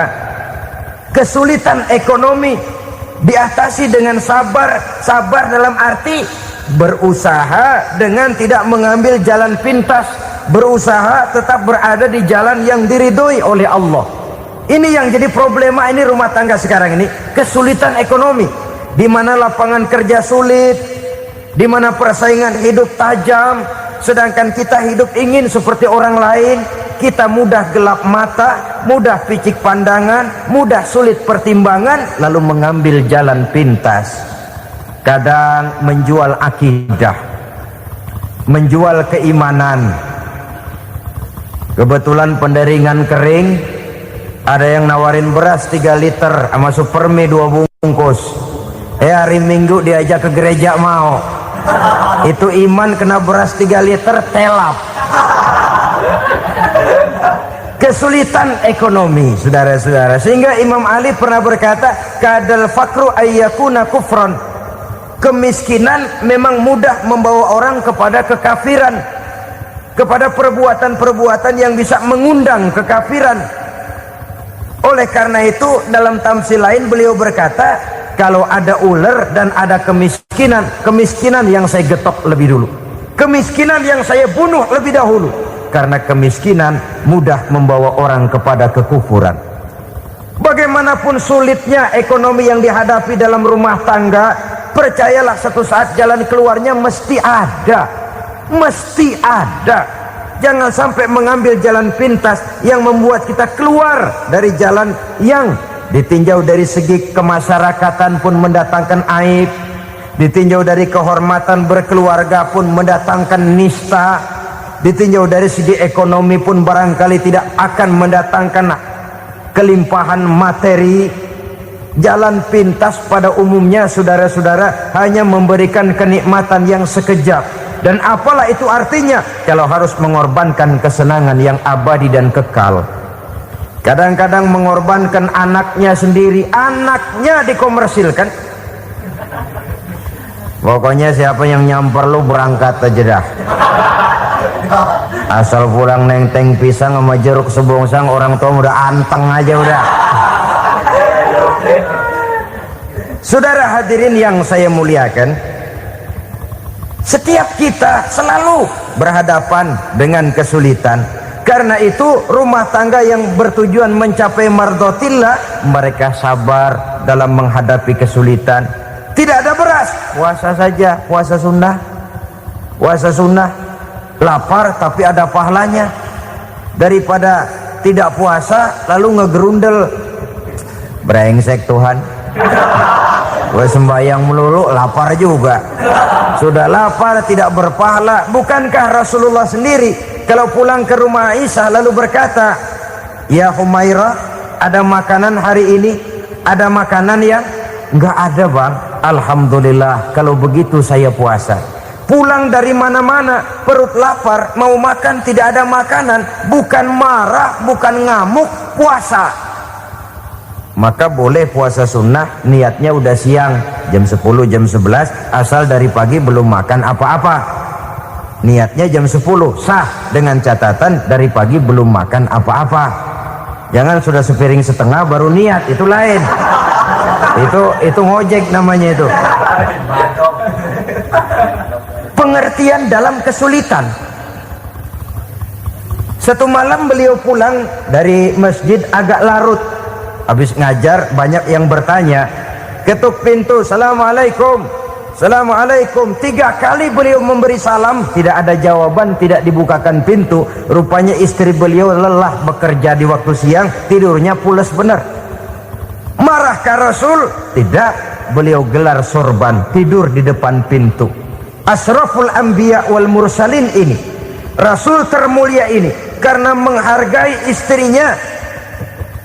Kesulitan ekonomi diatasi dengan sabar. Sabar dalam arti berusaha dengan tidak mengambil jalan pintas, berusaha tetap berada di jalan yang diridhoi oleh Allah. Ini yang jadi problema ini rumah tangga sekarang ini, kesulitan ekonomi, di mana lapangan kerja sulit, di mana persaingan hidup tajam, sedangkan kita hidup ingin seperti orang lain. Kita mudah gelap mata, mudah picik pandangan, mudah sulit pertimbangan, lalu mengambil jalan pintas. Kadang menjual akidah, menjual keimanan. Kebetulan penderingan kering, ada yang nawarin beras 3 liter sama supermi 2 bungkus. Hari Minggu diajak ke gereja mau. Itu iman kena beras 3 liter telap. Kesulitan ekonomi, saudara-saudara, sehingga Imam Ali pernah berkata, kadal fakru ayyakuna kufran. Kemiskinan memang mudah membawa orang kepada kekafiran, kepada perbuatan-perbuatan yang bisa mengundang kekafiran. Oleh karena itu dalam tamsil lain beliau berkata, kalau ada ular dan ada kemiskinan, kemiskinan yang saya getok lebih dulu, kemiskinan yang saya bunuh lebih dahulu. Karena kemiskinan mudah membawa orang kepada kekufuran. Bagaimanapun sulitnya ekonomi yang dihadapi dalam rumah tangga, percayalah satu saat jalan keluarnya mesti ada. Mesti ada. Jangan sampai mengambil jalan pintas yang membuat kita keluar dari jalan yang ditinjau dari segi kemasyarakatan pun mendatangkan aib, ditinjau dari kehormatan berkeluarga pun mendatangkan nista, ditinjau dari segi ekonomi pun barangkali tidak akan mendatangkan kelimpahan materi. Jalan pintas pada umumnya, saudara-saudara, hanya memberikan kenikmatan yang sekejap. Dan apalah itu artinya kalau harus mengorbankan kesenangan yang abadi dan kekal. Kadang-kadang mengorbankan anaknya sendiri, anaknya dikomersilkan. Pokoknya siapa yang nyamper lu berangkat aja dah. Asal pulang nenteng pisang sama jeruk sebongsang, orang tua udah anteng aja udah. Saudara hadirin yang saya muliakan, setiap kita selalu berhadapan dengan kesulitan. Karena itu rumah tangga yang bertujuan mencapai mardhatillah, mereka sabar dalam menghadapi kesulitan. Tidak ada beras, puasa saja, puasa sunnah, puasa sunnah. Lapar tapi ada pahalanya, daripada tidak puasa lalu ngegerundel. Brengsek Tuhan, gue sembahyang melulu lapar juga. Sudah lapar tidak berpahala. Bukankah Rasulullah sendiri kalau pulang ke rumah Aisyah lalu berkata, ya Humairah, ada makanan hari ini? Ada makanan yang enggak ada bang. Alhamdulillah, kalau begitu saya puasa. Pulang dari mana-mana perut lapar, mau makan tidak ada makanan, bukan marah, bukan ngamuk, puasa. Maka boleh puasa sunnah, niatnya udah siang, jam 10, jam 11, asal dari pagi belum makan apa-apa. Niatnya jam 10, sah, dengan catatan dari pagi belum makan apa-apa. Jangan sudah sepiring setengah baru niat, itu lain. Itu ngojek namanya itu. Pengertian dalam kesulitan. Satu malam beliau pulang dari masjid agak larut. Habis ngajar banyak yang bertanya, ketuk pintu, assalamualaikum. Assalamualaikum. 3 kali beliau memberi salam, tidak ada jawaban, tidak dibukakan pintu. Rupanya istri beliau lelah bekerja di waktu siang, tidurnya pules benar. Marahkah Rasul? Tidak. Beliau gelar sorban, tidur di depan pintu. Asraful anbiya wal mursalin ini, Rasul termulia ini, karena menghargai istrinya,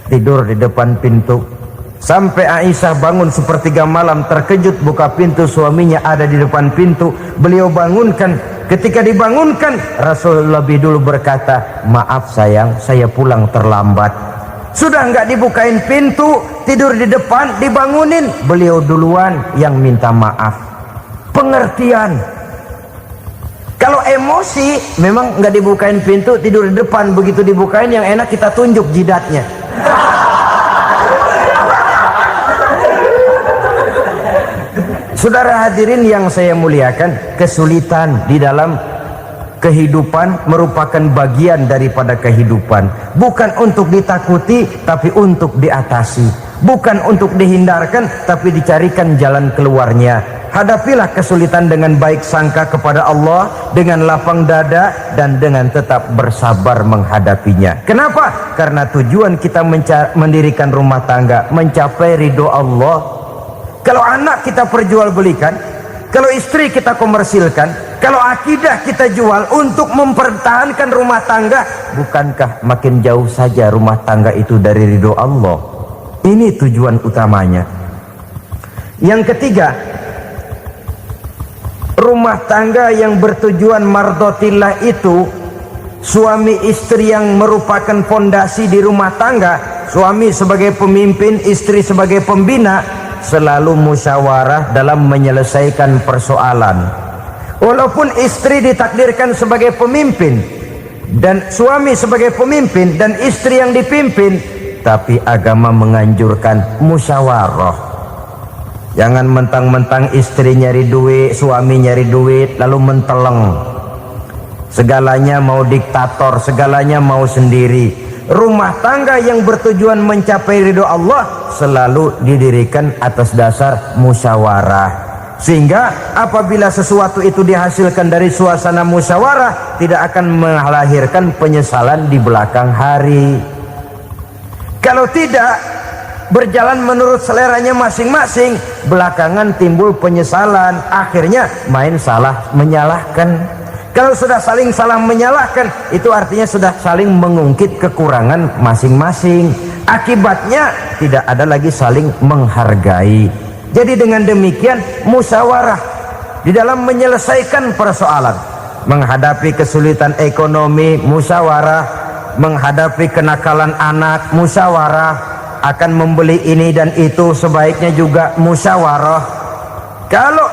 tidur di depan pintu. Sampai Aisyah bangun sepertiga malam, terkejut buka pintu, suaminya ada di depan pintu. Beliau bangunkan. Ketika dibangunkan, Rasul lebih dulu berkata, maaf sayang, saya pulang terlambat. Sudah nggak dibukain pintu, tidur di depan, dibangunin, beliau duluan yang minta maaf. Pengertian. Kalau emosi, memang nggak dibukain pintu, tidur di depan. Begitu dibukain, yang enak kita tunjuk jidatnya. Saudara hadirin yang saya muliakan, kesulitan di dalam kehidupan merupakan bagian daripada kehidupan. Bukan untuk ditakuti, tapi untuk diatasi. Bukan untuk dihindarkan, tapi dicarikan jalan keluarnya. Hadapilah kesulitan dengan baik sangka kepada Allah, dengan lapang dada, dan dengan tetap bersabar menghadapinya. Kenapa? Karena tujuan kita mendirikan rumah tangga, mencapai ridho Allah. Kalau anak kita perjualbelikan, kalau istri kita komersilkan, kalau akidah kita jual untuk mempertahankan rumah tangga, bukankah makin jauh saja rumah tangga itu dari ridho Allah? Ini tujuan utamanya. Yang ketiga, rumah tangga yang bertujuan mardotillah itu, suami istri yang merupakan fondasi di rumah tangga, suami sebagai pemimpin, istri sebagai pembina, selalu musyawarah dalam menyelesaikan persoalan. Walaupun istri ditakdirkan sebagai pemimpin dan suami sebagai pemimpin dan istri yang dipimpin, tapi agama menganjurkan musyawarah. Jangan mentang-mentang istri nyari duit, suami nyari duit, lalu menteleng. Segalanya mau diktator, segalanya mau sendiri. Rumah tangga yang bertujuan mencapai ridho Allah selalu didirikan atas dasar musyawarah. Sehingga apabila sesuatu itu dihasilkan dari suasana musyawarah, tidak akan melahirkan penyesalan di belakang hari. Kalau tidak, berjalan menurut seleranya masing-masing, belakangan timbul penyesalan, akhirnya main salah menyalahkan. Kalau sudah saling salah menyalahkan, itu artinya sudah saling mengungkit kekurangan masing-masing. Akibatnya tidak ada lagi saling menghargai. Jadi dengan demikian musyawarah di dalam menyelesaikan persoalan. Menghadapi kesulitan ekonomi, musyawarah. Menghadapi kenakalan anak, musyawarah. Akan membeli ini dan itu, sebaiknya juga musyawarah. Kalau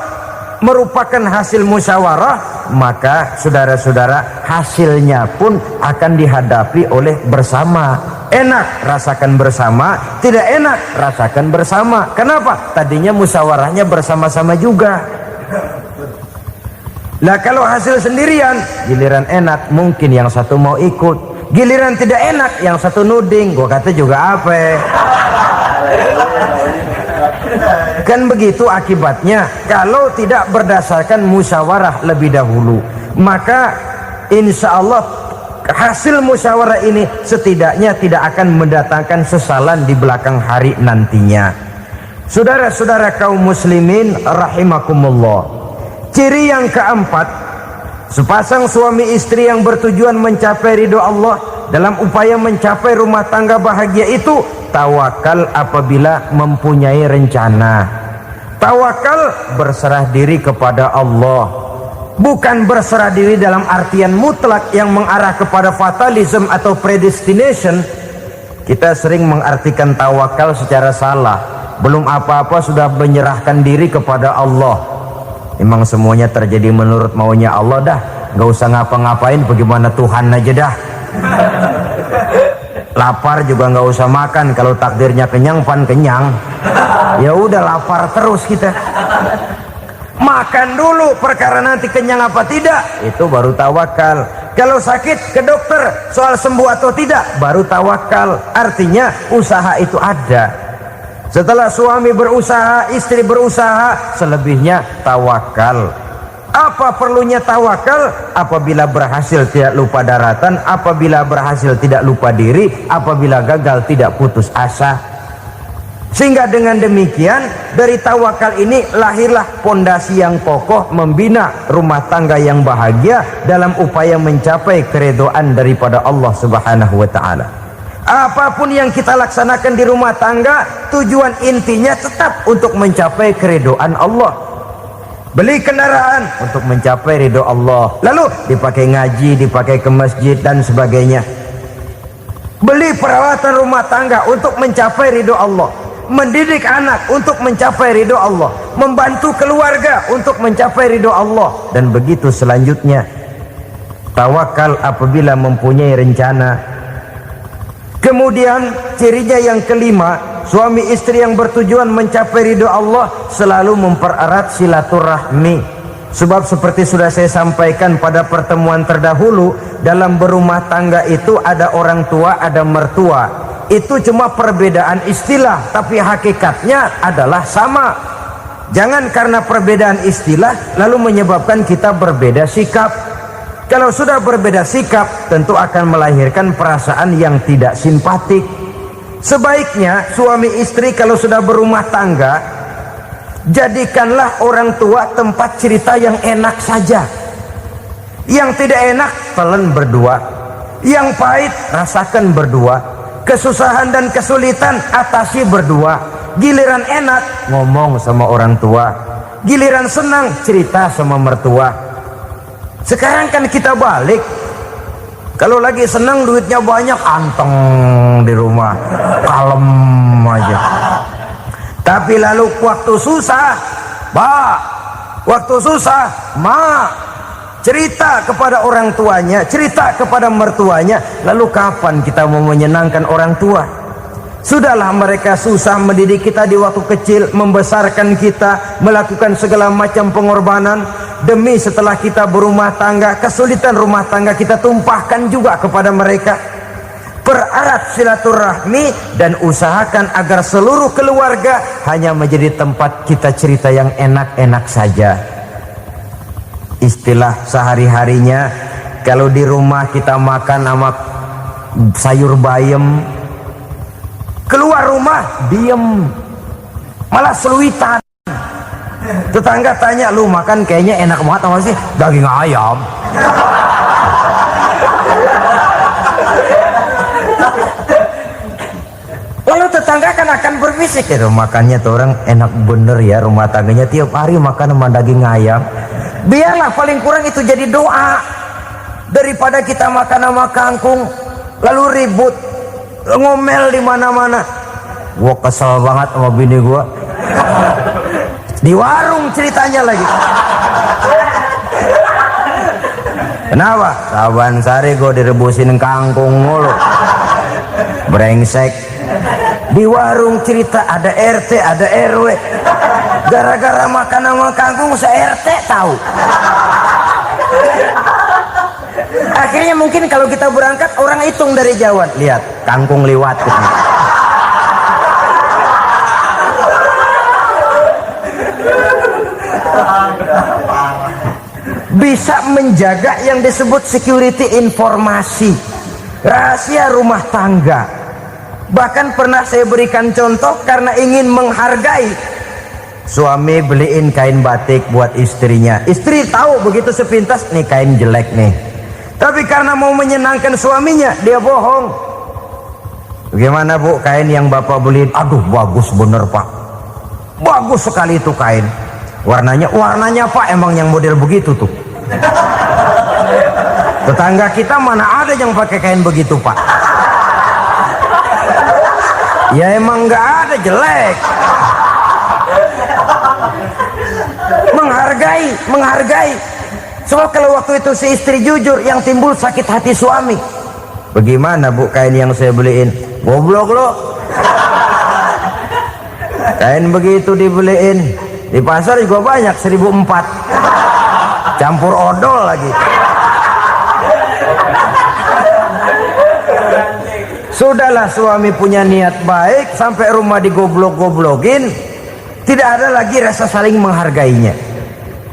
merupakan hasil musyawarah, maka saudara-saudara hasilnya pun akan dihadapi oleh bersama. Enak rasakan bersama, tidak enak rasakan bersama. Kenapa? Tadinya musyawarahnya bersama-sama juga. Lah kalau hasil sendirian, giliran enak mungkin yang satu mau ikut, giliran tidak enak yang satu nuding, gua kata juga apa. Kan begitu akibatnya kalau tidak berdasarkan musyawarah lebih dahulu. Maka insya Allah hasil musyawarah ini setidaknya tidak akan mendatangkan sesalan di belakang hari nantinya. Saudara-saudara kaum muslimin rahimakumullah, ciri yang keempat, sepasang suami istri yang bertujuan mencapai ridho Allah dalam upaya mencapai rumah tangga bahagia itu tawakal apabila mempunyai rencana. Tawakal berserah diri kepada Allah. Bukan berserah diri dalam artian mutlak yang mengarah kepada fatalism atau predestination. Kita sering mengartikan tawakal secara salah. Belum apa-apa sudah menyerahkan diri kepada Allah. Memang semuanya terjadi menurut maunya Allah dah. Gak usah ngapa-ngapain, bagaimana Tuhan aja dah. Lapar juga nggak usah makan, kalau takdirnya kenyang pan kenyang. Ya udah lapar terus kita. Makan dulu, perkara nanti kenyang apa tidak, itu baru tawakal. Kalau sakit ke dokter, soal sembuh atau tidak, baru tawakal. Artinya usaha itu ada. Setelah suami berusaha, istri berusaha, selebihnya tawakal. Apa perlunya tawakal? Apabila berhasil tidak lupa daratan, apabila berhasil tidak lupa diri, apabila gagal tidak putus asa. Sehingga dengan demikian dari tawakal ini lahirlah pondasi yang kokoh membina rumah tangga yang bahagia dalam upaya mencapai keridhaan daripada Allah Subhanahu wa taala. Apapun yang kita laksanakan di rumah tangga, tujuan intinya tetap untuk mencapai keridhaan Allah. Beli kendaraan untuk mencapai ridho Allah, lalu dipakai ngaji, dipakai ke masjid dan sebagainya. Beli peralatan rumah tangga untuk mencapai ridho Allah, mendidik anak untuk mencapai ridho Allah, membantu keluarga untuk mencapai ridho Allah, dan begitu selanjutnya. Tawakal apabila mempunyai rencana. Kemudian cirinya yang kelima, suami istri yang bertujuan mencapai ridho Allah selalu mempererat silaturahmi. Sebab seperti sudah saya sampaikan pada pertemuan terdahulu, dalam berumah tangga itu ada orang tua, ada mertua. Itu cuma perbedaan istilah, tapi hakikatnya adalah sama. Jangan karena perbedaan istilah lalu menyebabkan kita berbeda sikap. Kalau sudah berbeda sikap, tentu akan melahirkan perasaan yang tidak simpatik. Sebaiknya suami istri kalau sudah berumah tangga, jadikanlah orang tua tempat cerita yang enak saja. Yang tidak enak telan berdua, yang pahit rasakan berdua, kesusahan dan kesulitan atasi berdua. Giliran enak ngomong sama orang tua, giliran senang cerita sama mertua. Sekarang kan kita balik, kalau lagi senang duitnya banyak, anteng di rumah, kalem aja. Tapi lalu waktu susah, waktu susah, cerita kepada orang tuanya, cerita kepada mertuanya. Lalu kapan kita mau menyenangkan orang tua? Sudahlah mereka susah mendidik kita di waktu kecil, membesarkan kita, melakukan segala macam pengorbanan. Demi setelah kita berumah tangga, kesulitan rumah tangga kita tumpahkan juga kepada mereka. Pererat silaturahmi dan usahakan agar seluruh keluarga hanya menjadi tempat kita cerita yang enak-enak saja. Istilah sehari-harinya, kalau di rumah kita makan sama sayur bayam, keluar rumah diem, malah seluitan. Tetangga tanya, lu makan kayaknya enak banget apa sih? Daging ayam. Lalu tetangga kan akan berbisik, itu makannya tuh orang enak bener ya, rumah tangganya tiap hari makan sama daging ayam. Biarlah paling kurang itu jadi doa, daripada kita makan sama kangkung lalu ribut ngomel di mana-mana. Gua kesel banget sama bini gua. Di warung ceritanya lagi. Kenapa? Saban sari gue direbusin kangkung mulu. Brengsek. Di warung cerita ada RT, ada RW. Gara-gara makan sama kangkung se-RT tahu. Akhirnya mungkin kalau kita berangkat orang hitung dari jauhan. Lihat, kangkung liwat. Bisa menjaga yang disebut security informasi, rahasia rumah tangga. Bahkan pernah saya berikan contoh karena ingin menghargai. Suami beliin kain batik buat istrinya, istri tahu begitu sepintas nih kain jelek nih, tapi karena mau menyenangkan suaminya dia bohong. Bagaimana bu kain yang bapak beliin? Aduh bagus bener pak, bagus sekali itu kain. Warnanya pak emang yang model begitu tuh. Tetangga kita mana ada yang pakai kain begitu pak? Ya emang nggak ada, jelek. Menghargai. Soal kalau waktu itu si istri jujur, yang timbul sakit hati suami. Bagaimana bu kain yang saya beliin? Goblok lo. Kain begitu dibeliin di pasar juga banyak 1.400. Campur odol lagi. Sudahlah suami punya niat baik, sampai rumah digoblok-goblokin, tidak ada lagi rasa saling menghargainya.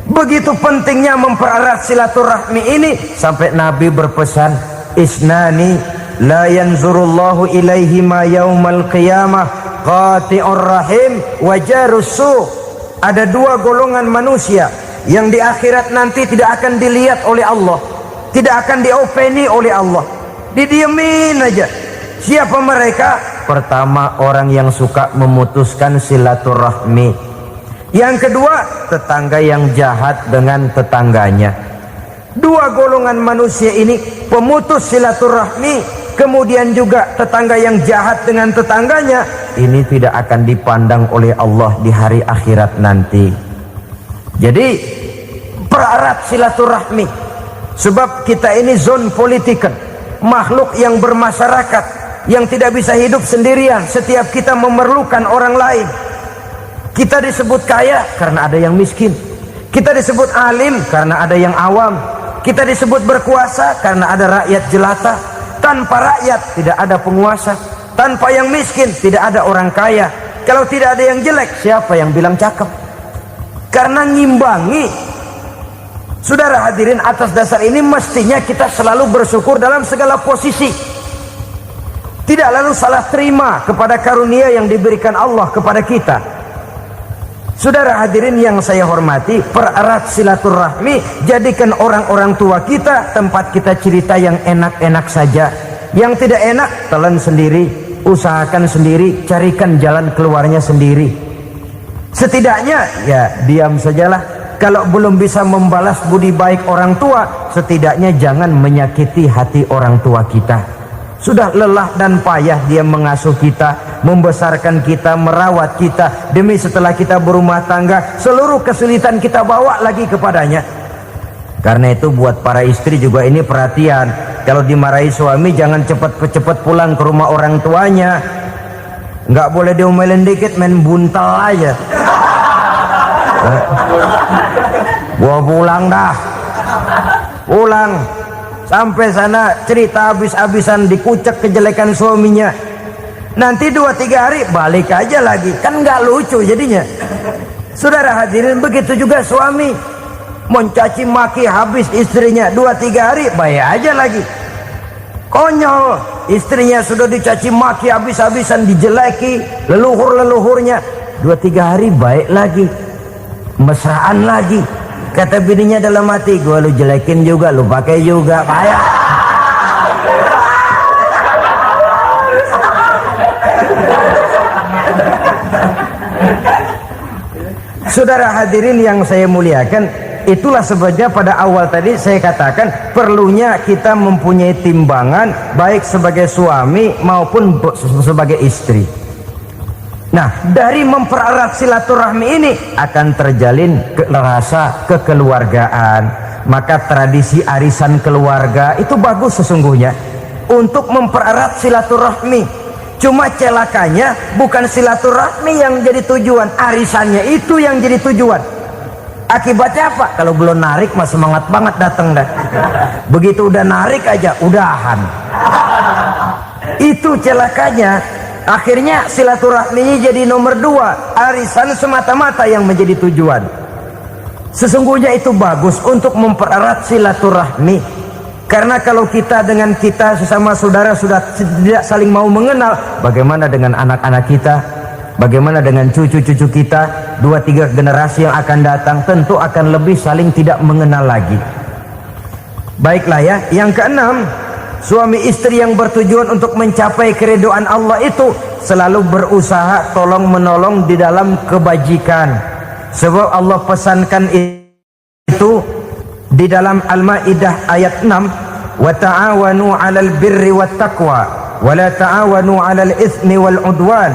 Begitu pentingnya mempererat silaturahmi ini, sampai Nabi berpesan, isnani la yanzurullahu ilaihima yaumal qiyamah, qati'ur rahim wa jarus su'. Ada dua golongan manusia yang di akhirat nanti tidak akan dilihat oleh Allah, tidak akan diopeni oleh Allah, didiemin aja. Siapa mereka? Pertama, orang yang suka memutuskan silaturahmi. Yang kedua, tetangga yang jahat dengan tetangganya. Dua golongan manusia ini, pemutus silaturahmi, kemudian juga tetangga yang jahat dengan tetangganya, ini tidak akan dipandang oleh Allah di hari akhirat nanti. Jadi pererat silaturahmi, sebab kita ini zon politiken, makhluk yang bermasyarakat, yang tidak bisa hidup sendirian. Setiap kita memerlukan orang lain. Kita disebut kaya karena ada yang miskin, kita disebut alim karena ada yang awam, kita disebut berkuasa karena ada rakyat jelata. Tanpa rakyat tidak ada penguasa, tanpa yang miskin tidak ada orang kaya. Kalau tidak ada yang jelek, siapa yang bilang cakep? Karena ngimbangi. Saudara hadirin, atas dasar ini mestinya kita selalu bersyukur dalam segala posisi, tidak lalu salah terima kepada karunia yang diberikan Allah kepada kita. Saudara hadirin yang saya hormati, pererat silaturahmi, jadikan orang-orang tua kita tempat kita cerita yang enak-enak saja. Yang tidak enak, telan sendiri, usahakan sendiri, carikan jalan keluarnya sendiri. Setidaknya ya diam sajalah. Kalau belum bisa membalas budi baik orang tua, setidaknya jangan menyakiti hati orang tua kita. Sudah lelah dan payah dia mengasuh kita, membesarkan kita, merawat kita, demi setelah kita berumah tangga, seluruh kesulitan kita bawa lagi kepadanya. Karena itu buat para istri juga ini perhatian. Kalau dimarahi suami, jangan cepat-cepat pulang ke rumah orang tuanya. Nggak boleh diomelin dikit, main buntal aja. Gua pulang dah. Pulang. Sampai sana cerita habis-habisan, dikucek kejelekan suaminya. Nanti 2-3 hari balik aja lagi. Kan nggak lucu jadinya. Saudara hadirin, begitu juga suami. Mencaci maki habis istrinya, 2-3 hari bayar aja lagi. Konyol, istrinya sudah dicaci maki habis-habisan, dijeleki leluhur-leluhurnya, 2-3 hari baik lagi, mesraan lagi. Kata bininya dalam hati, gua lu jelekin juga, lu pakai juga, payah. Saudara hadirin yang saya muliakan, itulah sebabnya pada awal tadi saya katakan perlunya kita mempunyai timbangan baik sebagai suami maupun sebagai istri. Nah, dari mempererat silaturahmi ini akan terjalin rasa kekeluargaan. Maka tradisi arisan keluarga itu bagus sesungguhnya untuk mempererat silaturahmi. Cuma celakanya bukan silaturahmi yang jadi tujuan, arisannya itu yang jadi tujuan. Akibatnya apa? Kalau belum narik mah semangat banget datang dah. Begitu udah narik aja udahan. Itu celakanya. Akhirnya silaturahminya jadi nomor 2, arisan semata-mata yang menjadi tujuan. Sesungguhnya itu bagus untuk mempererat silaturahmi. Karena kalau kita dengan kita sesama saudara sudah tidak saling mau mengenal, bagaimana dengan anak-anak kita? Bagaimana dengan cucu-cucu kita? 2-3 generasi yang akan datang tentu akan lebih saling tidak mengenal lagi. Baiklah ya, yang keenam, suami istri yang bertujuan untuk mencapai keridhaan Allah itu selalu berusaha tolong menolong di dalam kebajikan. Sebab Allah pesankan itu di dalam Al-Maidah ayat 6, wa ta'awanu 'alal birri wat taqwa wa la ta'awanu 'alal itsmi wal 'udwan.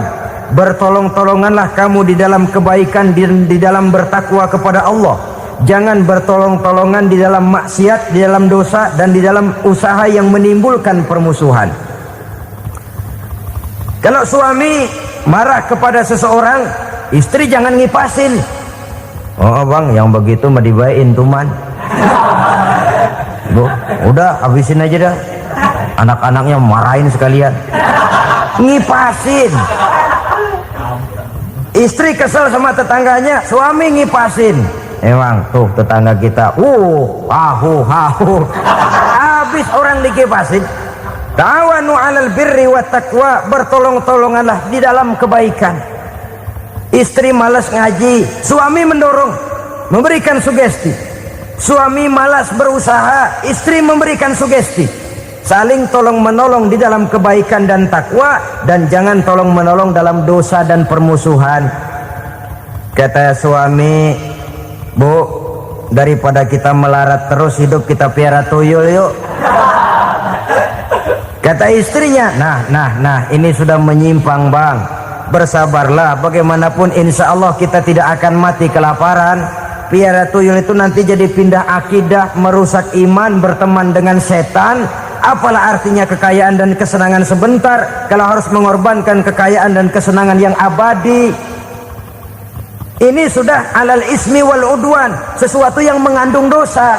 Bertolong-tolonganlah kamu di dalam kebaikan, di dalam bertakwa kepada Allah. Jangan bertolong-tolongan di dalam maksiat, di dalam dosa, dan di dalam usaha yang menimbulkan permusuhan. Kalau suami marah kepada seseorang, istri jangan ngipasin. Oh bang, yang begitu mah dibayain tuman. Bu, udah habisin aja dah. anak-anaknya marahin sekalian, ngipasin. Istri kesel sama tetangganya, suami ngipasin. Emang tuh tetangga kita, hahu. Habis orang dikipasin. Ta'awanu 'alal birri wat taqwa, bertolong-tolonganlah di dalam kebaikan. Istri malas ngaji, suami mendorong, memberikan sugesti. Suami malas berusaha, istri memberikan sugesti. Saling tolong menolong di dalam kebaikan dan takwa, dan jangan tolong menolong dalam dosa dan permusuhan. Kata suami, Bu, daripada kita melarat terus hidup, kita piara tuyul yuk. Kata istrinya, nah ini sudah menyimpang bang, bersabarlah, bagaimanapun insya Allah kita tidak akan mati kelaparan. Piara tuyul itu nanti jadi pindah akidah, merusak iman, berteman dengan setan. Apalah artinya kekayaan dan kesenangan sebentar kalau harus mengorbankan kekayaan dan kesenangan yang abadi. Ini sudah alal ismi wal udwan, sesuatu yang mengandung dosa.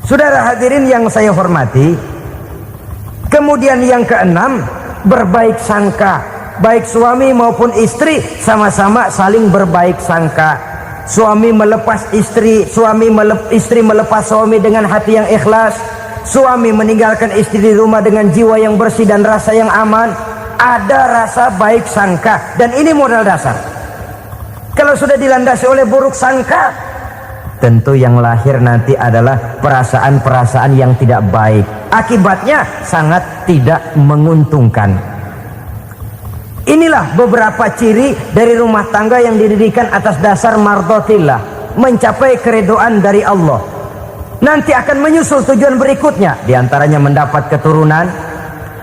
Saudara hadirin yang saya hormati, kemudian yang keenam, berbaik sangka. Baik suami maupun istri sama-sama saling berbaik sangka. Suami melepas istri, istri melepas suami dengan hati yang ikhlas. Suami meninggalkan istri di rumah dengan jiwa yang bersih dan rasa yang aman. Ada rasa baik sangka, dan ini modal dasar. Kalau sudah dilandasi oleh buruk sangka, tentu yang lahir nanti adalah perasaan-perasaan yang tidak baik. Akibatnya sangat tidak menguntungkan. Inilah beberapa ciri dari rumah tangga yang didirikan atas dasar mardhatillah, mencapai keridhaan dari Allah. Nanti akan menyusul tujuan berikutnya, diantaranya mendapat keturunan,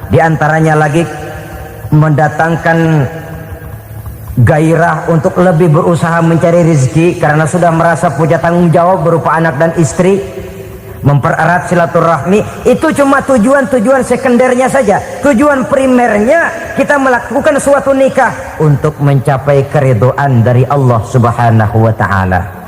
diantaranya lagi mendatangkan gairah untuk lebih berusaha mencari rezeki karena sudah merasa punya tanggung jawab berupa anak dan istri. Mempererat silaturahmi, itu cuma tujuan-tujuan sekundernya saja. Tujuan primernya kita melakukan suatu nikah untuk mencapai keridhaan dari Allah Subhanahu wa ta'ala.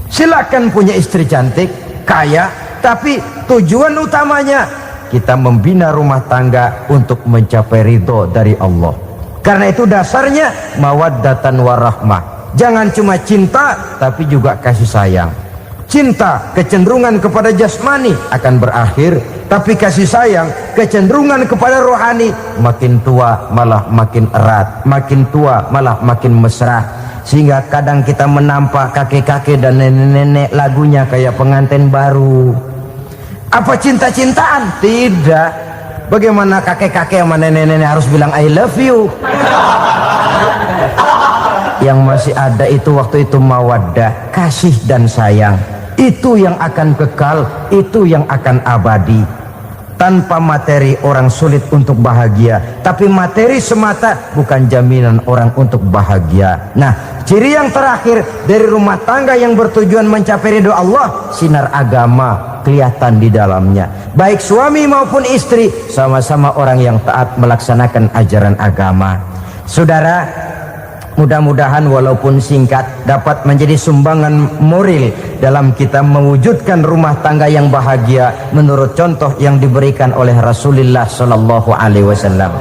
Silakan punya istri cantik, kaya, tapi tujuan utamanya kita membina rumah tangga untuk mencapai ridho dari Allah. Karena itu dasarnya mawaddatan warahmah. Jangan cuma cinta, tapi juga kasih sayang. Cinta, kecenderungan kepada jasmani akan berakhir, tapi kasih sayang, kecenderungan kepada rohani, makin tua malah makin erat, makin tua malah makin mesra. Sehingga kadang kita menampak kakek-kakek dan nenek-nenek lagunya kayak pengantin baru. Apa cinta-cintaan? Tidak. Bagaimana kakek-kakek sama nenek-nenek harus bilang I love you? Yang masih ada itu waktu itu mawaddah, kasih dan sayang. Itu yang akan kekal, itu yang akan abadi. Tanpa materi orang sulit untuk bahagia, tapi materi semata bukan jaminan orang untuk bahagia. Nah, ciri yang terakhir dari rumah tangga yang bertujuan mencapai ridho Allah, sinar agama kelihatan di dalamnya. Baik suami maupun istri sama-sama orang yang taat melaksanakan ajaran agama. Saudara, mudah-mudahan walaupun singkat dapat menjadi sumbangan moral dalam kita mewujudkan rumah tangga yang bahagia menurut contoh yang diberikan oleh Rasulullah Sallallahu Alaihi Wasallam.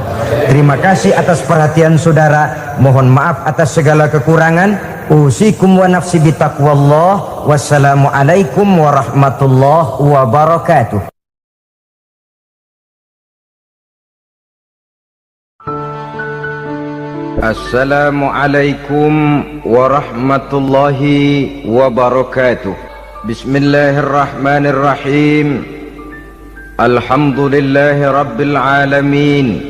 Terima kasih atas perhatian saudara. Mohon maaf atas segala kekurangan. Usikum wa nafsi bitaqwallah. Wassalamualaikum warahmatullahi wabarakatuh. Assalamualaikum warahmatullahi wabarakatuh. Bismillahirrahmanirrahim. Alhamdulillahi rabbil alamin.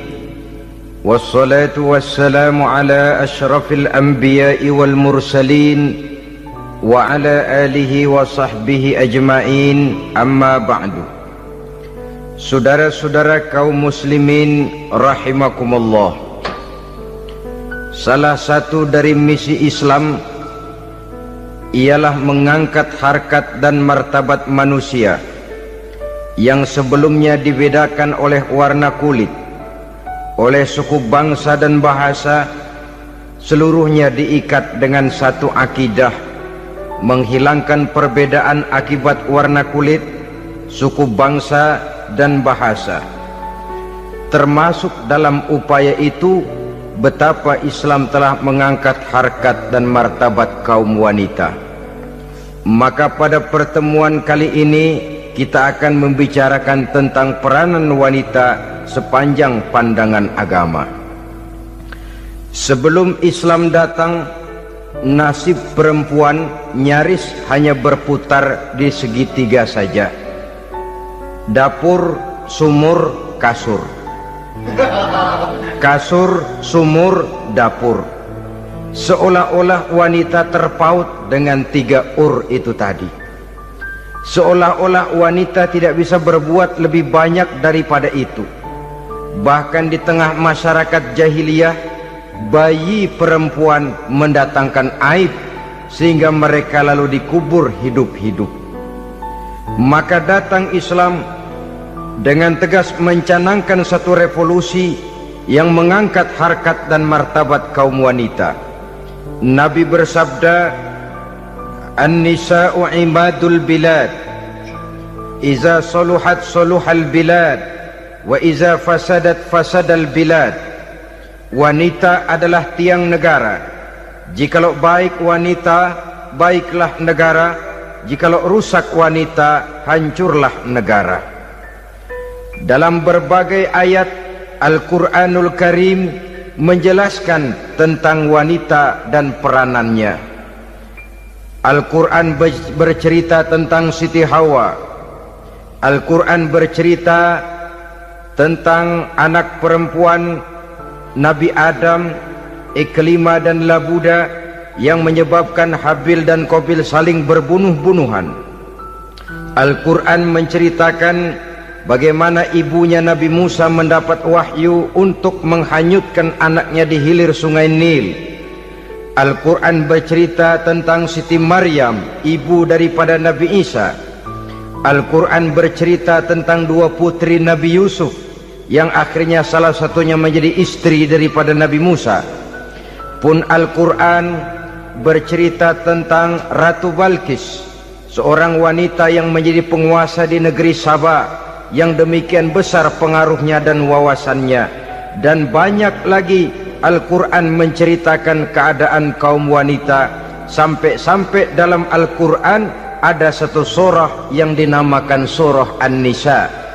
Wassalatu wassalamu ala ashrafil anbiya'i wal mursalin wa ala alihi wa sahbihi ajma'in, amma ba'du. Saudara-saudara kaum muslimin rahimakumullah, salah satu dari misi Islam ialah mengangkat harkat dan martabat manusia yang sebelumnya dibedakan oleh warna kulit, oleh suku bangsa dan bahasa. Seluruhnya diikat dengan satu akidah, menghilangkan perbedaan akibat warna kulit, suku bangsa, dan bahasa. Termasuk dalam upaya itu betapa Islam telah mengangkat harkat dan martabat kaum wanita. Maka pada pertemuan kali ini kita akan membicarakan tentang peranan wanita sepanjang pandangan agama. Sebelum Islam datang, nasib perempuan nyaris hanya berputar di segitiga saja. Dapur, sumur, kasur. Kasur, sumur, dapur. Seolah-olah wanita terpaut dengan 3 itu tadi. Seolah-olah wanita tidak bisa berbuat lebih banyak daripada itu. Bahkan di tengah masyarakat jahiliyah, bayi perempuan mendatangkan aib sehingga mereka lalu dikubur hidup-hidup. Maka datang Islam dengan tegas mencanangkan satu revolusi yang mengangkat harkat dan martabat kaum wanita. Nabi bersabda, "An-nisa'u imadul bilad, iza saluhat saluhal bilad, wa iza fasadat fasadal bilad." Wanita adalah tiang negara. Jikalau baik wanita, baiklah negara. Jikalau rusak wanita, hancurlah negara. Dalam berbagai ayat Al-Quranul Karim menjelaskan tentang wanita dan peranannya. Al-Quran bercerita tentang Siti Hawa. Al-Quran bercerita tentang anak perempuan Nabi Adam, Iklima dan Labuda, yang menyebabkan Habil dan Qabil saling berbunuh-bunuhan. Al-Quran menceritakan bagaimana ibunya Nabi Musa mendapat wahyu untuk menghanyutkan anaknya di hilir sungai Nil. Al-Quran bercerita tentang Siti Maryam, ibu daripada Nabi Isa. Al-Quran bercerita tentang 2 putri Nabi Yusuf, yang akhirnya salah satunya menjadi istri daripada Nabi Musa. Pun Al-Quran bercerita tentang Ratu Balkis, seorang wanita yang menjadi penguasa di negeri Sabah, yang demikian besar pengaruhnya dan wawasannya. Dan banyak lagi Al-Quran menceritakan keadaan kaum wanita, sampai-sampai dalam Al-Quran ada satu surah yang dinamakan surah An-Nisa.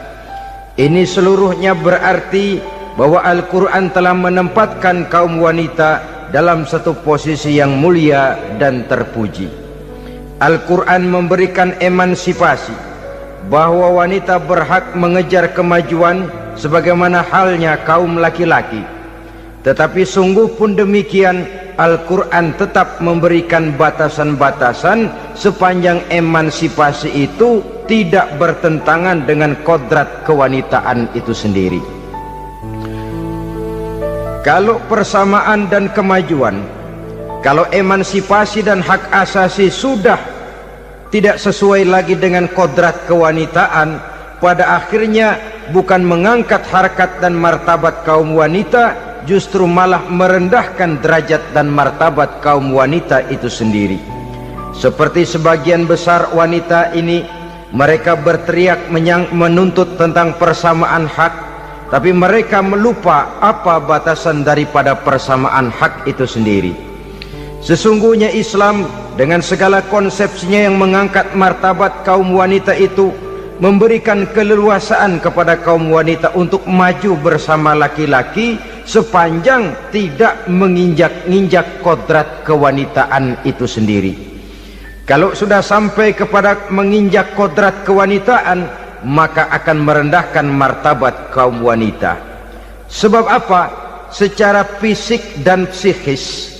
Ini seluruhnya berarti bahwa Al-Quran telah menempatkan kaum wanita dalam satu posisi yang mulia dan terpuji. Al-Quran memberikan emansipasi, bahwa wanita berhak mengejar kemajuan sebagaimana halnya kaum laki-laki. Tetapi sungguh pun demikian, Al-Quran tetap memberikan batasan-batasan sepanjang emansipasi itu tidak bertentangan dengan kodrat kewanitaan itu sendiri. Kalau persamaan dan kemajuan, kalau emansipasi dan hak asasi sudah tidak sesuai lagi dengan kodrat kewanitaan, pada akhirnya bukan mengangkat harkat dan martabat kaum wanita, justru malah merendahkan derajat dan martabat kaum wanita itu sendiri. Seperti sebagian besar wanita ini, mereka berteriak menuntut tentang persamaan hak, tapi mereka melupa apa batasan daripada persamaan hak itu sendiri. Sesungguhnya Islam dengan segala konsepsinya yang mengangkat martabat kaum wanita itu, memberikan keleluasaan kepada kaum wanita untuk maju bersama laki-laki sepanjang tidak menginjak-injak kodrat kewanitaan itu sendiri. Kalau sudah sampai kepada menginjak kodrat kewanitaan, maka akan merendahkan martabat kaum wanita. Sebab apa? Secara fisik dan psikis,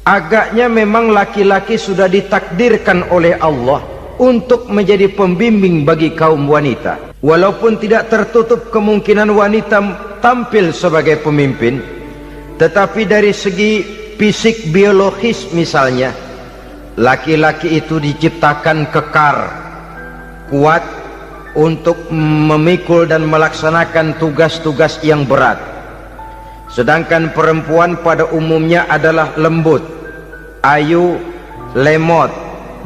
agaknya memang laki-laki sudah ditakdirkan oleh Allah untuk menjadi pembimbing bagi kaum wanita. Walaupun tidak tertutup kemungkinan wanita tampil sebagai pemimpin, tetapi dari segi fisik biologis misalnya, laki-laki itu diciptakan kekar, kuat untuk memikul dan melaksanakan tugas-tugas yang berat. Sedangkan perempuan pada umumnya adalah lembut, ayu, lemot,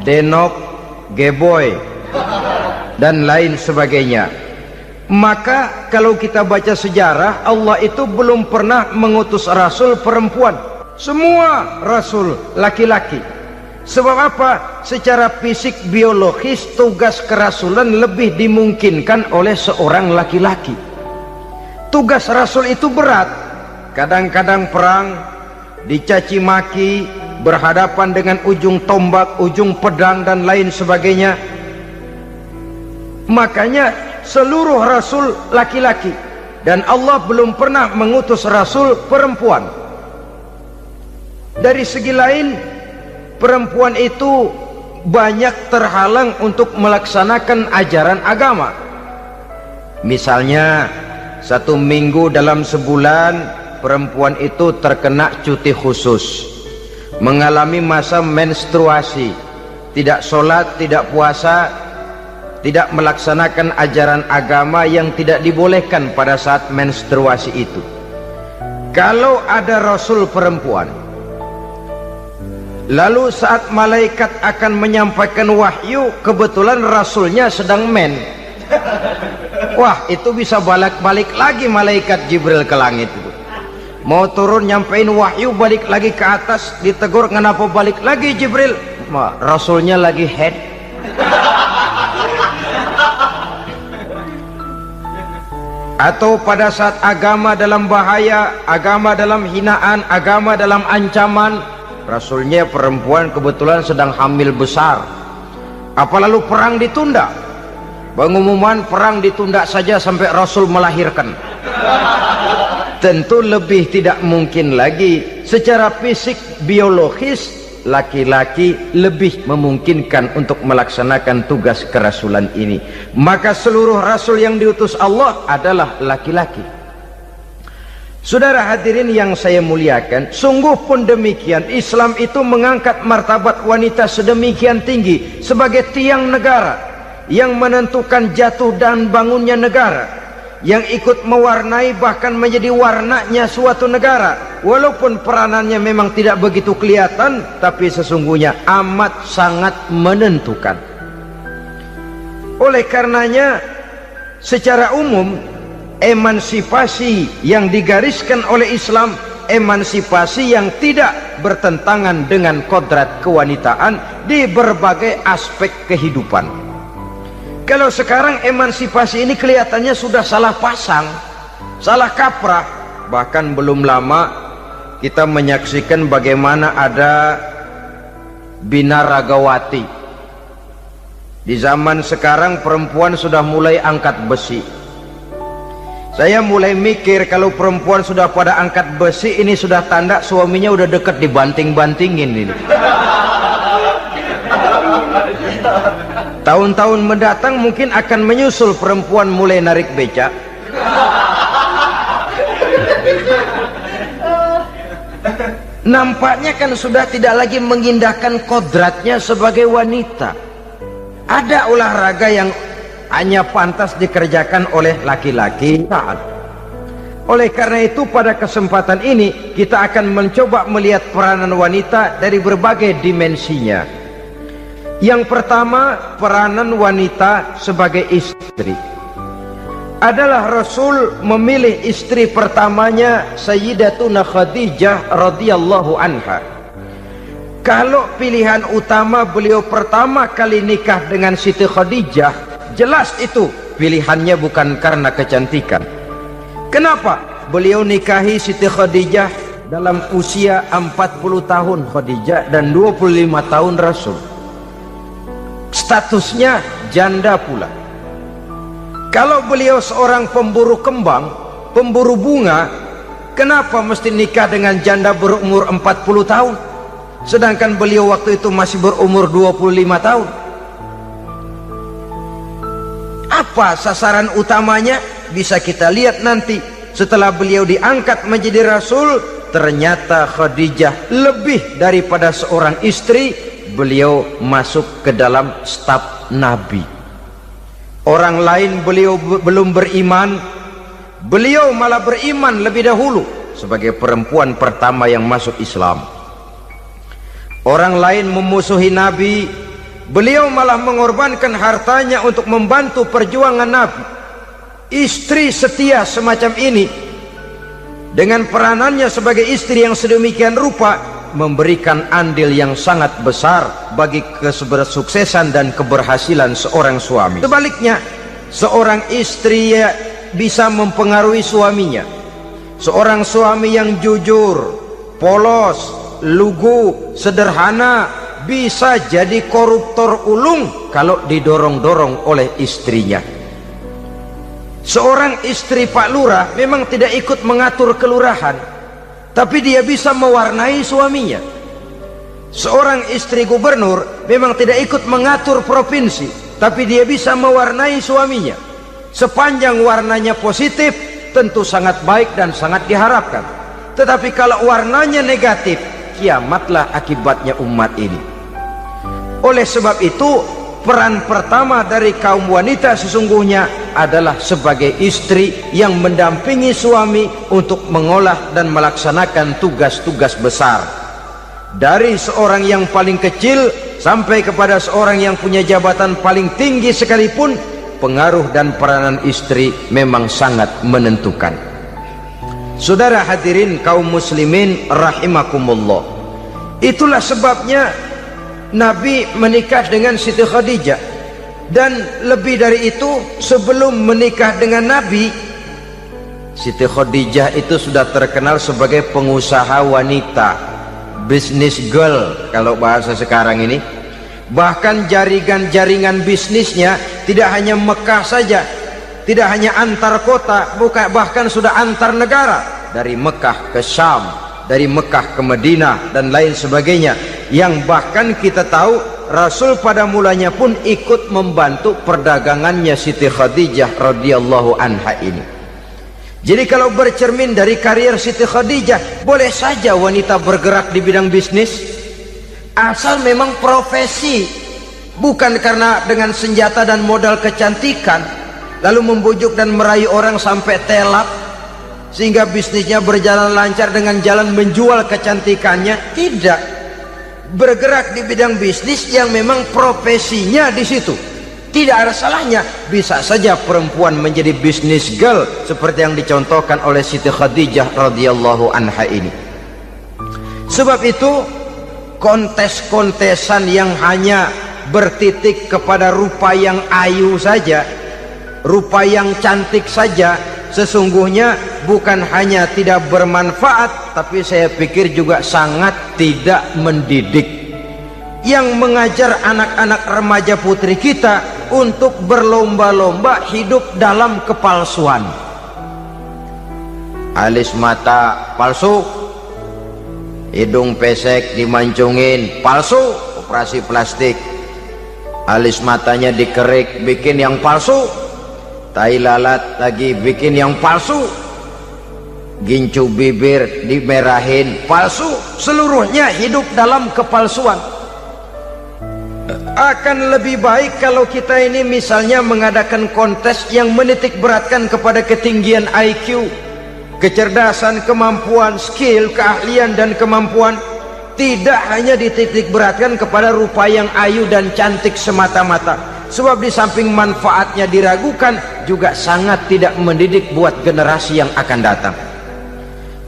denok, geboy, dan lain sebagainya. Maka kalau kita baca sejarah, Allah itu belum pernah mengutus rasul perempuan. Semua rasul laki-laki. Sebab apa? Secara fisik biologis tugas kerasulan lebih dimungkinkan oleh seorang laki-laki. Tugas rasul itu berat. Kadang-kadang perang, dicaci maki, berhadapan dengan ujung tombak, ujung pedang dan lain sebagainya. Makanya seluruh rasul laki-laki, dan Allah belum pernah mengutus rasul perempuan. Dari segi lain, perempuan itu banyak terhalang untuk melaksanakan ajaran agama. Misalnya 1 minggu dalam sebulan perempuan itu terkena cuti khusus, mengalami masa menstruasi, tidak sholat, tidak puasa, tidak melaksanakan ajaran agama yang tidak dibolehkan pada saat menstruasi itu. Kalau ada rasul perempuan, lalu saat malaikat akan menyampaikan wahyu, kebetulan rasulnya sedang wah, itu bisa balik lagi malaikat Jibril ke langit itu. Mau turun nyampein wahyu, balik lagi ke atas, ditegur, kenapa balik lagi Jibril? Rasulnya lagi head. Atau pada saat agama dalam bahaya, agama dalam hinaan, agama dalam ancaman, rasulnya perempuan kebetulan sedang hamil besar. Apa lalu perang ditunda? Pengumuman perang ditunda saja sampai rasul melahirkan. Tentu lebih tidak mungkin lagi. Secara fisik biologis laki-laki lebih memungkinkan untuk melaksanakan tugas kerasulan ini. Maka seluruh rasul yang diutus Allah adalah laki-laki. Saudara hadirin yang saya muliakan, sungguh pun demikian, Islam itu mengangkat martabat wanita sedemikian tinggi sebagai tiang negara yang menentukan jatuh dan bangunnya negara, yang ikut mewarnai bahkan menjadi warnanya suatu negara. Walaupun peranannya memang tidak begitu kelihatan, tapi sesungguhnya amat sangat menentukan. Oleh karenanya, secara umum emansipasi yang digariskan oleh Islam, emansipasi yang tidak bertentangan dengan kodrat kewanitaan di berbagai aspek kehidupan. Kalau sekarang emansipasi ini kelihatannya sudah salah pasang, salah kaprah. Bahkan belum lama kita menyaksikan bagaimana ada binaragawati. Di zaman sekarang perempuan sudah mulai angkat besi. Saya mulai mikir kalau perempuan sudah pada angkat besi, ini sudah tanda suaminya udah deket dibanting-bantingin ini. Tahun-tahun mendatang mungkin akan menyusul perempuan mulai narik becak. Nampaknya kan sudah tidak lagi mengindahkan kodratnya sebagai wanita. Ada olahraga yang hanya pantas dikerjakan oleh laki-laki. Oleh karena itu pada kesempatan ini kita akan mencoba melihat peranan wanita dari berbagai dimensinya. Yang pertama, peranan wanita sebagai istri. Adalah Rasul memilih istri pertamanya Sayyidatuna Khadijah radhiyallahu anha. Kalau pilihan utama beliau pertama kali nikah dengan Siti Khadijah, jelas itu pilihannya bukan karena kecantikan. Kenapa? Beliau nikahi Siti Khadijah dalam usia 40 tahun Khadijah dan 25 tahun Rasul. Statusnya janda pula. Kalau beliau seorang pemburu kembang, pemburu bunga, kenapa mesti nikah dengan janda berumur 40 tahun? Sedangkan beliau waktu itu masih berumur 25 tahun. Apa sasaran utamanya? Bisa kita lihat nanti. Setelah beliau diangkat menjadi Rasul, ternyata Khadijah lebih daripada seorang istri, beliau masuk ke dalam staf Nabi. Orang lain beliau belum beriman, beliau malah beriman lebih dahulu sebagai perempuan pertama yang masuk Islam. Orang lain memusuhi Nabi, beliau malah mengorbankan hartanya untuk membantu perjuangan Nabi. istri setia semacam ini dengan peranannya sebagai istri yang sedemikian rupa memberikan andil yang sangat besar bagi kesuksesan dan keberhasilan seorang suami. Sebaliknya, seorang istri bisa mempengaruhi suaminya. Seorang suami yang jujur, polos, lugu, sederhana bisa jadi koruptor ulung kalau didorong-dorong oleh istrinya. Seorang istri Pak Lurah memang tidak ikut mengatur kelurahan, tapi dia bisa mewarnai suaminya. Seorang istri gubernur memang tidak ikut mengatur provinsi, tapi dia bisa mewarnai suaminya. Sepanjang warnanya positif, tentu sangat baik dan sangat diharapkan. Tetapi kalau warnanya negatif, kiamatlah akibatnya umat ini. Oleh sebab itu, peran pertama dari kaum wanita sesungguhnya adalah sebagai istri yang mendampingi suami untuk mengolah dan melaksanakan tugas-tugas besar. Dari seorang yang paling kecil sampai kepada seorang yang punya jabatan paling tinggi sekalipun, pengaruh dan peranan istri memang sangat menentukan. Saudara hadirin kaum muslimin rahimakumullah, itulah sebabnya Nabi menikah dengan Siti Khadijah. Dan lebih dari itu, sebelum menikah dengan Nabi, Siti Khadijah itu sudah terkenal sebagai pengusaha wanita, business girl kalau bahasa sekarang ini. Bahkan jaringan bisnisnya tidak hanya Mekah saja, tidak hanya antar kota, bahkan sudah antar negara, dari Mekah ke Syam, dari Mekah ke Madinah dan lain sebagainya, yang bahkan kita tahu Rasul pada mulanya pun ikut membantu perdagangannya Siti Khadijah radhiyallahu anha ini. Jadi kalau bercermin dari karier Siti Khadijah, boleh saja wanita bergerak di bidang bisnis, asal memang profesi, bukan karena dengan senjata dan modal kecantikan lalu membujuk dan merayu orang sampai telak sehingga bisnisnya berjalan lancar dengan jalan menjual kecantikannya. Tidak, bergerak di bidang bisnis yang memang profesinya di situ. Tidak ada salahnya. Bisa saja perempuan menjadi business girl seperti yang dicontohkan oleh Siti Khadijah radhiyallahu anha ini. Sebab itu, kontes-kontesan yang hanya bertitik kepada rupa yang ayu saja, rupa yang cantik saja, sesungguhnya bukan hanya tidak bermanfaat, tapi saya pikir juga sangat tidak mendidik. Yang mengajar anak-anak remaja putri kita untuk berlomba-lomba hidup dalam kepalsuan. Alis mata palsu, hidung pesek dimancungin palsu, operasi plastik. Alis matanya dikerik, bikin yang palsu. Tai lalat lagi bikin yang palsu. Gincu bibir dimerahin, palsu. Seluruhnya hidup dalam kepalsuan. Akan lebih baik kalau kita ini misalnya mengadakan kontes yang menitik beratkan kepada ketinggian IQ, kecerdasan, kemampuan, skill, keahlian dan kemampuan. Tidak hanya dititik beratkan kepada rupa yang ayu dan cantik semata-mata. Sebab di samping manfaatnya diragukan, juga sangat tidak mendidik buat generasi yang akan datang.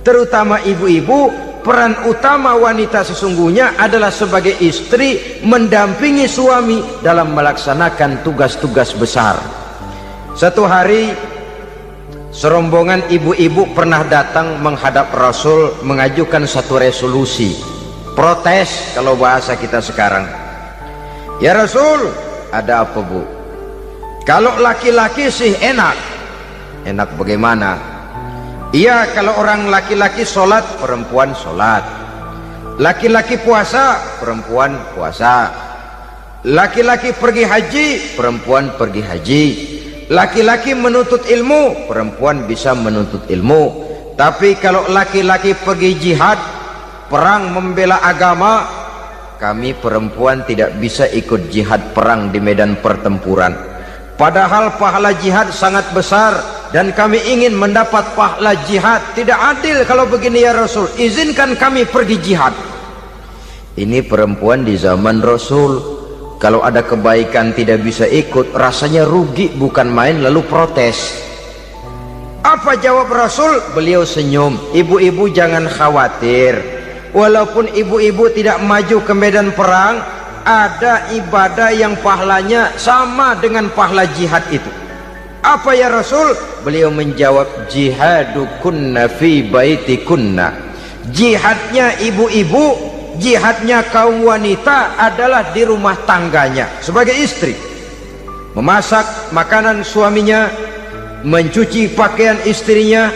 Terutama ibu-ibu, peran utama wanita sesungguhnya adalah sebagai istri mendampingi suami dalam melaksanakan tugas-tugas besar. Satu hari, serombongan ibu-ibu pernah datang menghadap Rasul mengajukan satu resolusi, protes kalau bahasa kita sekarang. Ya Rasul, ada apa bu? Kalau laki-laki sih enak. Enak bagaimana? Iya, kalau orang laki-laki sholat, perempuan sholat. Laki-laki puasa, perempuan puasa. Laki-laki pergi haji, perempuan pergi haji. Laki-laki menuntut ilmu, perempuan bisa menuntut ilmu. Tapi kalau laki-laki pergi jihad, perang membela agama, kami perempuan tidak bisa ikut jihad perang di medan pertempuran. Padahal pahala jihad sangat besar dan kami ingin mendapat pahala jihad. Tidak adil kalau begini ya Rasul, izinkan kami pergi jihad. Ini perempuan di zaman Rasul, kalau ada kebaikan tidak bisa ikut, rasanya rugi bukan main, lalu protes. Apa jawab Rasul? Beliau senyum. Ibu-ibu jangan khawatir, walaupun ibu-ibu tidak maju ke medan perang, ada ibadah yang pahalanya sama dengan pahala jihad itu. Apa ya Rasul? Beliau menjawab, jihadukunna fi baitikunna. Jihadnya ibu-ibu, jihadnya kaum wanita adalah di rumah tangganya sebagai istri. Memasak makanan suaminya, mencuci pakaian istrinya,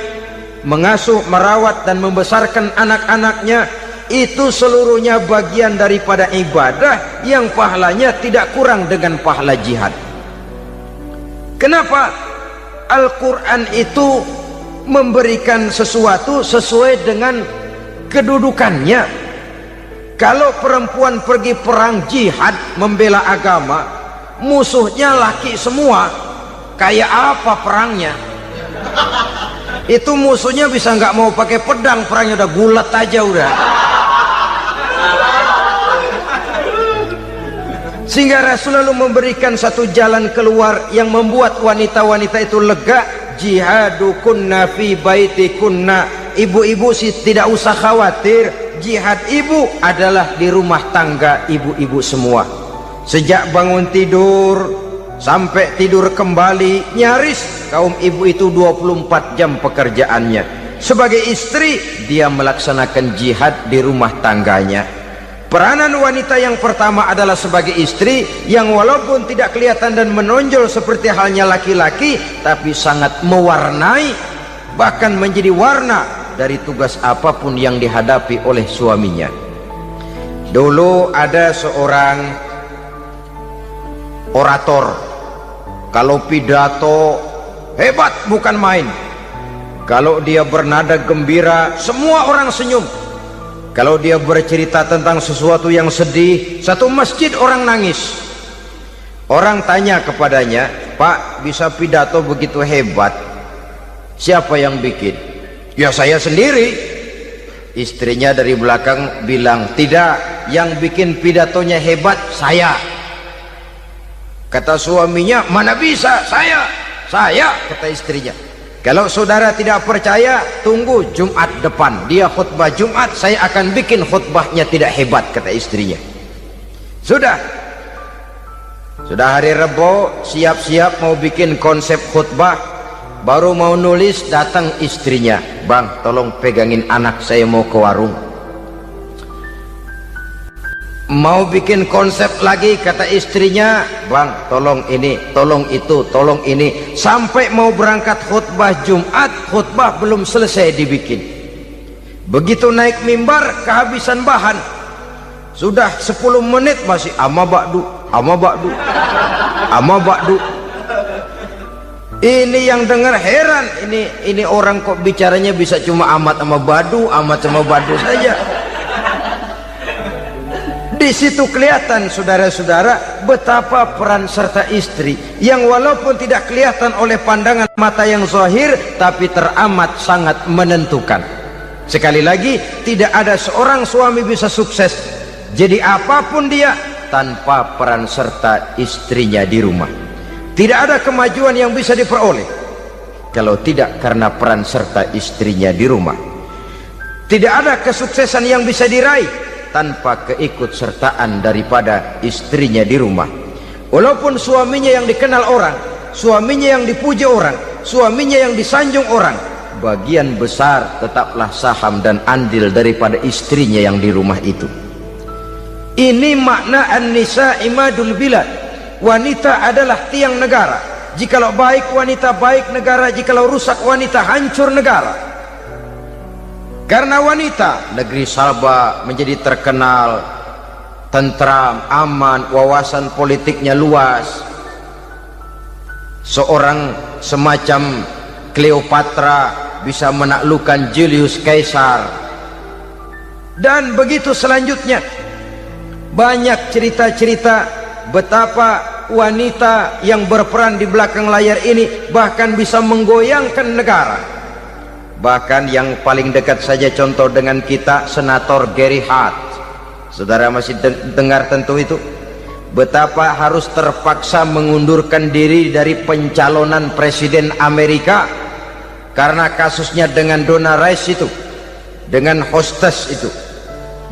mengasuh, merawat dan membesarkan anak-anaknya, itu seluruhnya bagian daripada ibadah yang pahalanya tidak kurang dengan pahala jihad. Kenapa? Al-Quran itu memberikan sesuatu sesuai dengan kedudukannya. Kalau perempuan pergi perang jihad membela agama, musuhnya laki semua, kayak apa perangnya? Itu musuhnya bisa nggak mau pakai pedang, perangnya udah gulat aja udah. Sehingga Rasul lalu memberikan satu jalan keluar yang membuat wanita-wanita itu lega. Jihadukunna fi baitikunna. Ibu-ibu sih tidak usah khawatir, jihad ibu adalah di rumah tangga ibu-ibu semua. Sejak bangun tidur sampai tidur kembali, nyaris kaum ibu itu 24 jam pekerjaannya. Sebagai istri, dia melaksanakan jihad di rumah tangganya. Peranan wanita yang pertama adalah sebagai istri, yang walaupun tidak kelihatan dan menonjol seperti halnya laki-laki, tapi sangat mewarnai, bahkan menjadi warna dari tugas apapun yang dihadapi oleh suaminya. Dulu ada seorang orator, kalau pidato hebat bukan main. Kalau dia bernada gembira, semua orang senyum. Kalau dia bercerita tentang sesuatu yang sedih, satu masjid orang nangis. Orang tanya kepadanya, Pak, bisa pidato begitu hebat, siapa yang bikin? Ya saya sendiri. Istrinya dari belakang bilang, tidak, yang bikin pidatonya hebat saya. Kata suaminya, mana bisa, saya, kata istrinya. Kalau saudara tidak percaya, tunggu Jumat depan, dia khutbah Jumat, saya akan bikin khutbahnya tidak hebat, kata istrinya. Sudah hari Rebo, siap-siap mau bikin konsep khutbah, baru mau nulis, datang istrinya, bang tolong pegangin anak saya mau ke warung. Mau bikin konsep lagi, kata istrinya, bang tolong ini, tolong itu, tolong ini. Sampai mau berangkat khutbah Jumat, khutbah belum selesai dibikin. Begitu naik mimbar, kehabisan bahan. Sudah 10 menit masih ama ba'du. Ini yang dengar heran, ini orang kok bicaranya bisa cuma amat sama badu saja. Di situ kelihatan saudara-saudara betapa peran serta istri yang walaupun tidak kelihatan oleh pandangan mata yang zahir, tapi teramat sangat menentukan. Sekali lagi, tidak ada seorang suami bisa sukses jadi apapun dia tanpa peran serta istrinya di rumah. Tidak ada kemajuan yang bisa diperoleh kalau tidak karena peran serta istrinya di rumah. Tidak ada kesuksesan yang bisa diraih tanpa keikutsertaan daripada istrinya di rumah. Walaupun suaminya yang dikenal orang, suaminya yang dipuji orang, suaminya yang disanjung orang, bagian besar tetaplah saham dan andil daripada istrinya yang di rumah itu. Ini makna an-nisa imadul bilad. Wanita adalah tiang negara. Jikalau baik wanita, baik negara. Jikalau rusak wanita, hancur negara. Karena wanita, negeri Sabah menjadi terkenal tentram, aman, wawasan politiknya luas. Seorang semacam Cleopatra bisa menaklukkan Julius Caesar. Dan begitu selanjutnya. Banyak cerita-cerita betapa wanita yang berperan di belakang layar ini bahkan bisa menggoyangkan negara. Bahkan yang paling dekat saja contoh dengan kita, Senator Gary Hart. Saudara masih dengar tentu itu, betapa harus terpaksa mengundurkan diri dari pencalonan presiden Amerika karena kasusnya dengan Donna Rice itu, dengan hostess itu.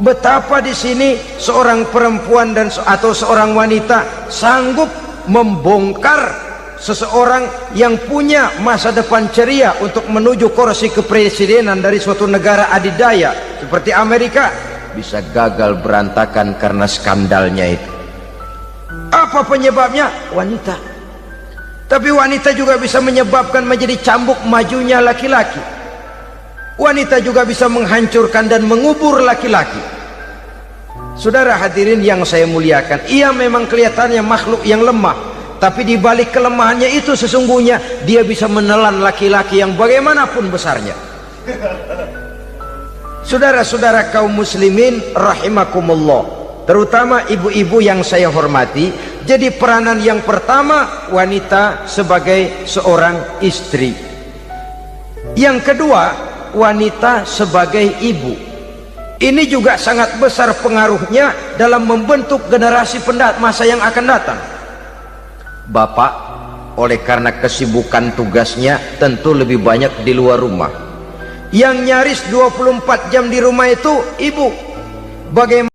Betapa di sini seorang perempuan atau seorang wanita sanggup membongkar seseorang yang punya masa depan ceria untuk menuju kursi kepresidenan dari suatu negara adidaya seperti Amerika, bisa gagal berantakan karena skandalnya itu. Apa penyebabnya? Wanita. Tapi wanita juga bisa menyebabkan menjadi cambuk majunya laki-laki. Wanita juga bisa menghancurkan dan mengubur laki-laki. Saudara hadirin yang saya muliakan, ia memang kelihatannya makhluk yang lemah, tapi di balik kelemahannya itu sesungguhnya dia bisa menelan laki-laki yang bagaimanapun besarnya. Saudara-saudara kaum muslimin rahimakumullah, terutama ibu-ibu yang saya hormati, jadi peranan yang pertama wanita sebagai seorang istri. Yang kedua, wanita sebagai ibu. Ini juga sangat besar pengaruhnya dalam membentuk generasi masa yang akan datang. Bapak, oleh karena kesibukan tugasnya tentu lebih banyak di luar rumah. Yang nyaris 24 jam di rumah itu ibu. Bagaimana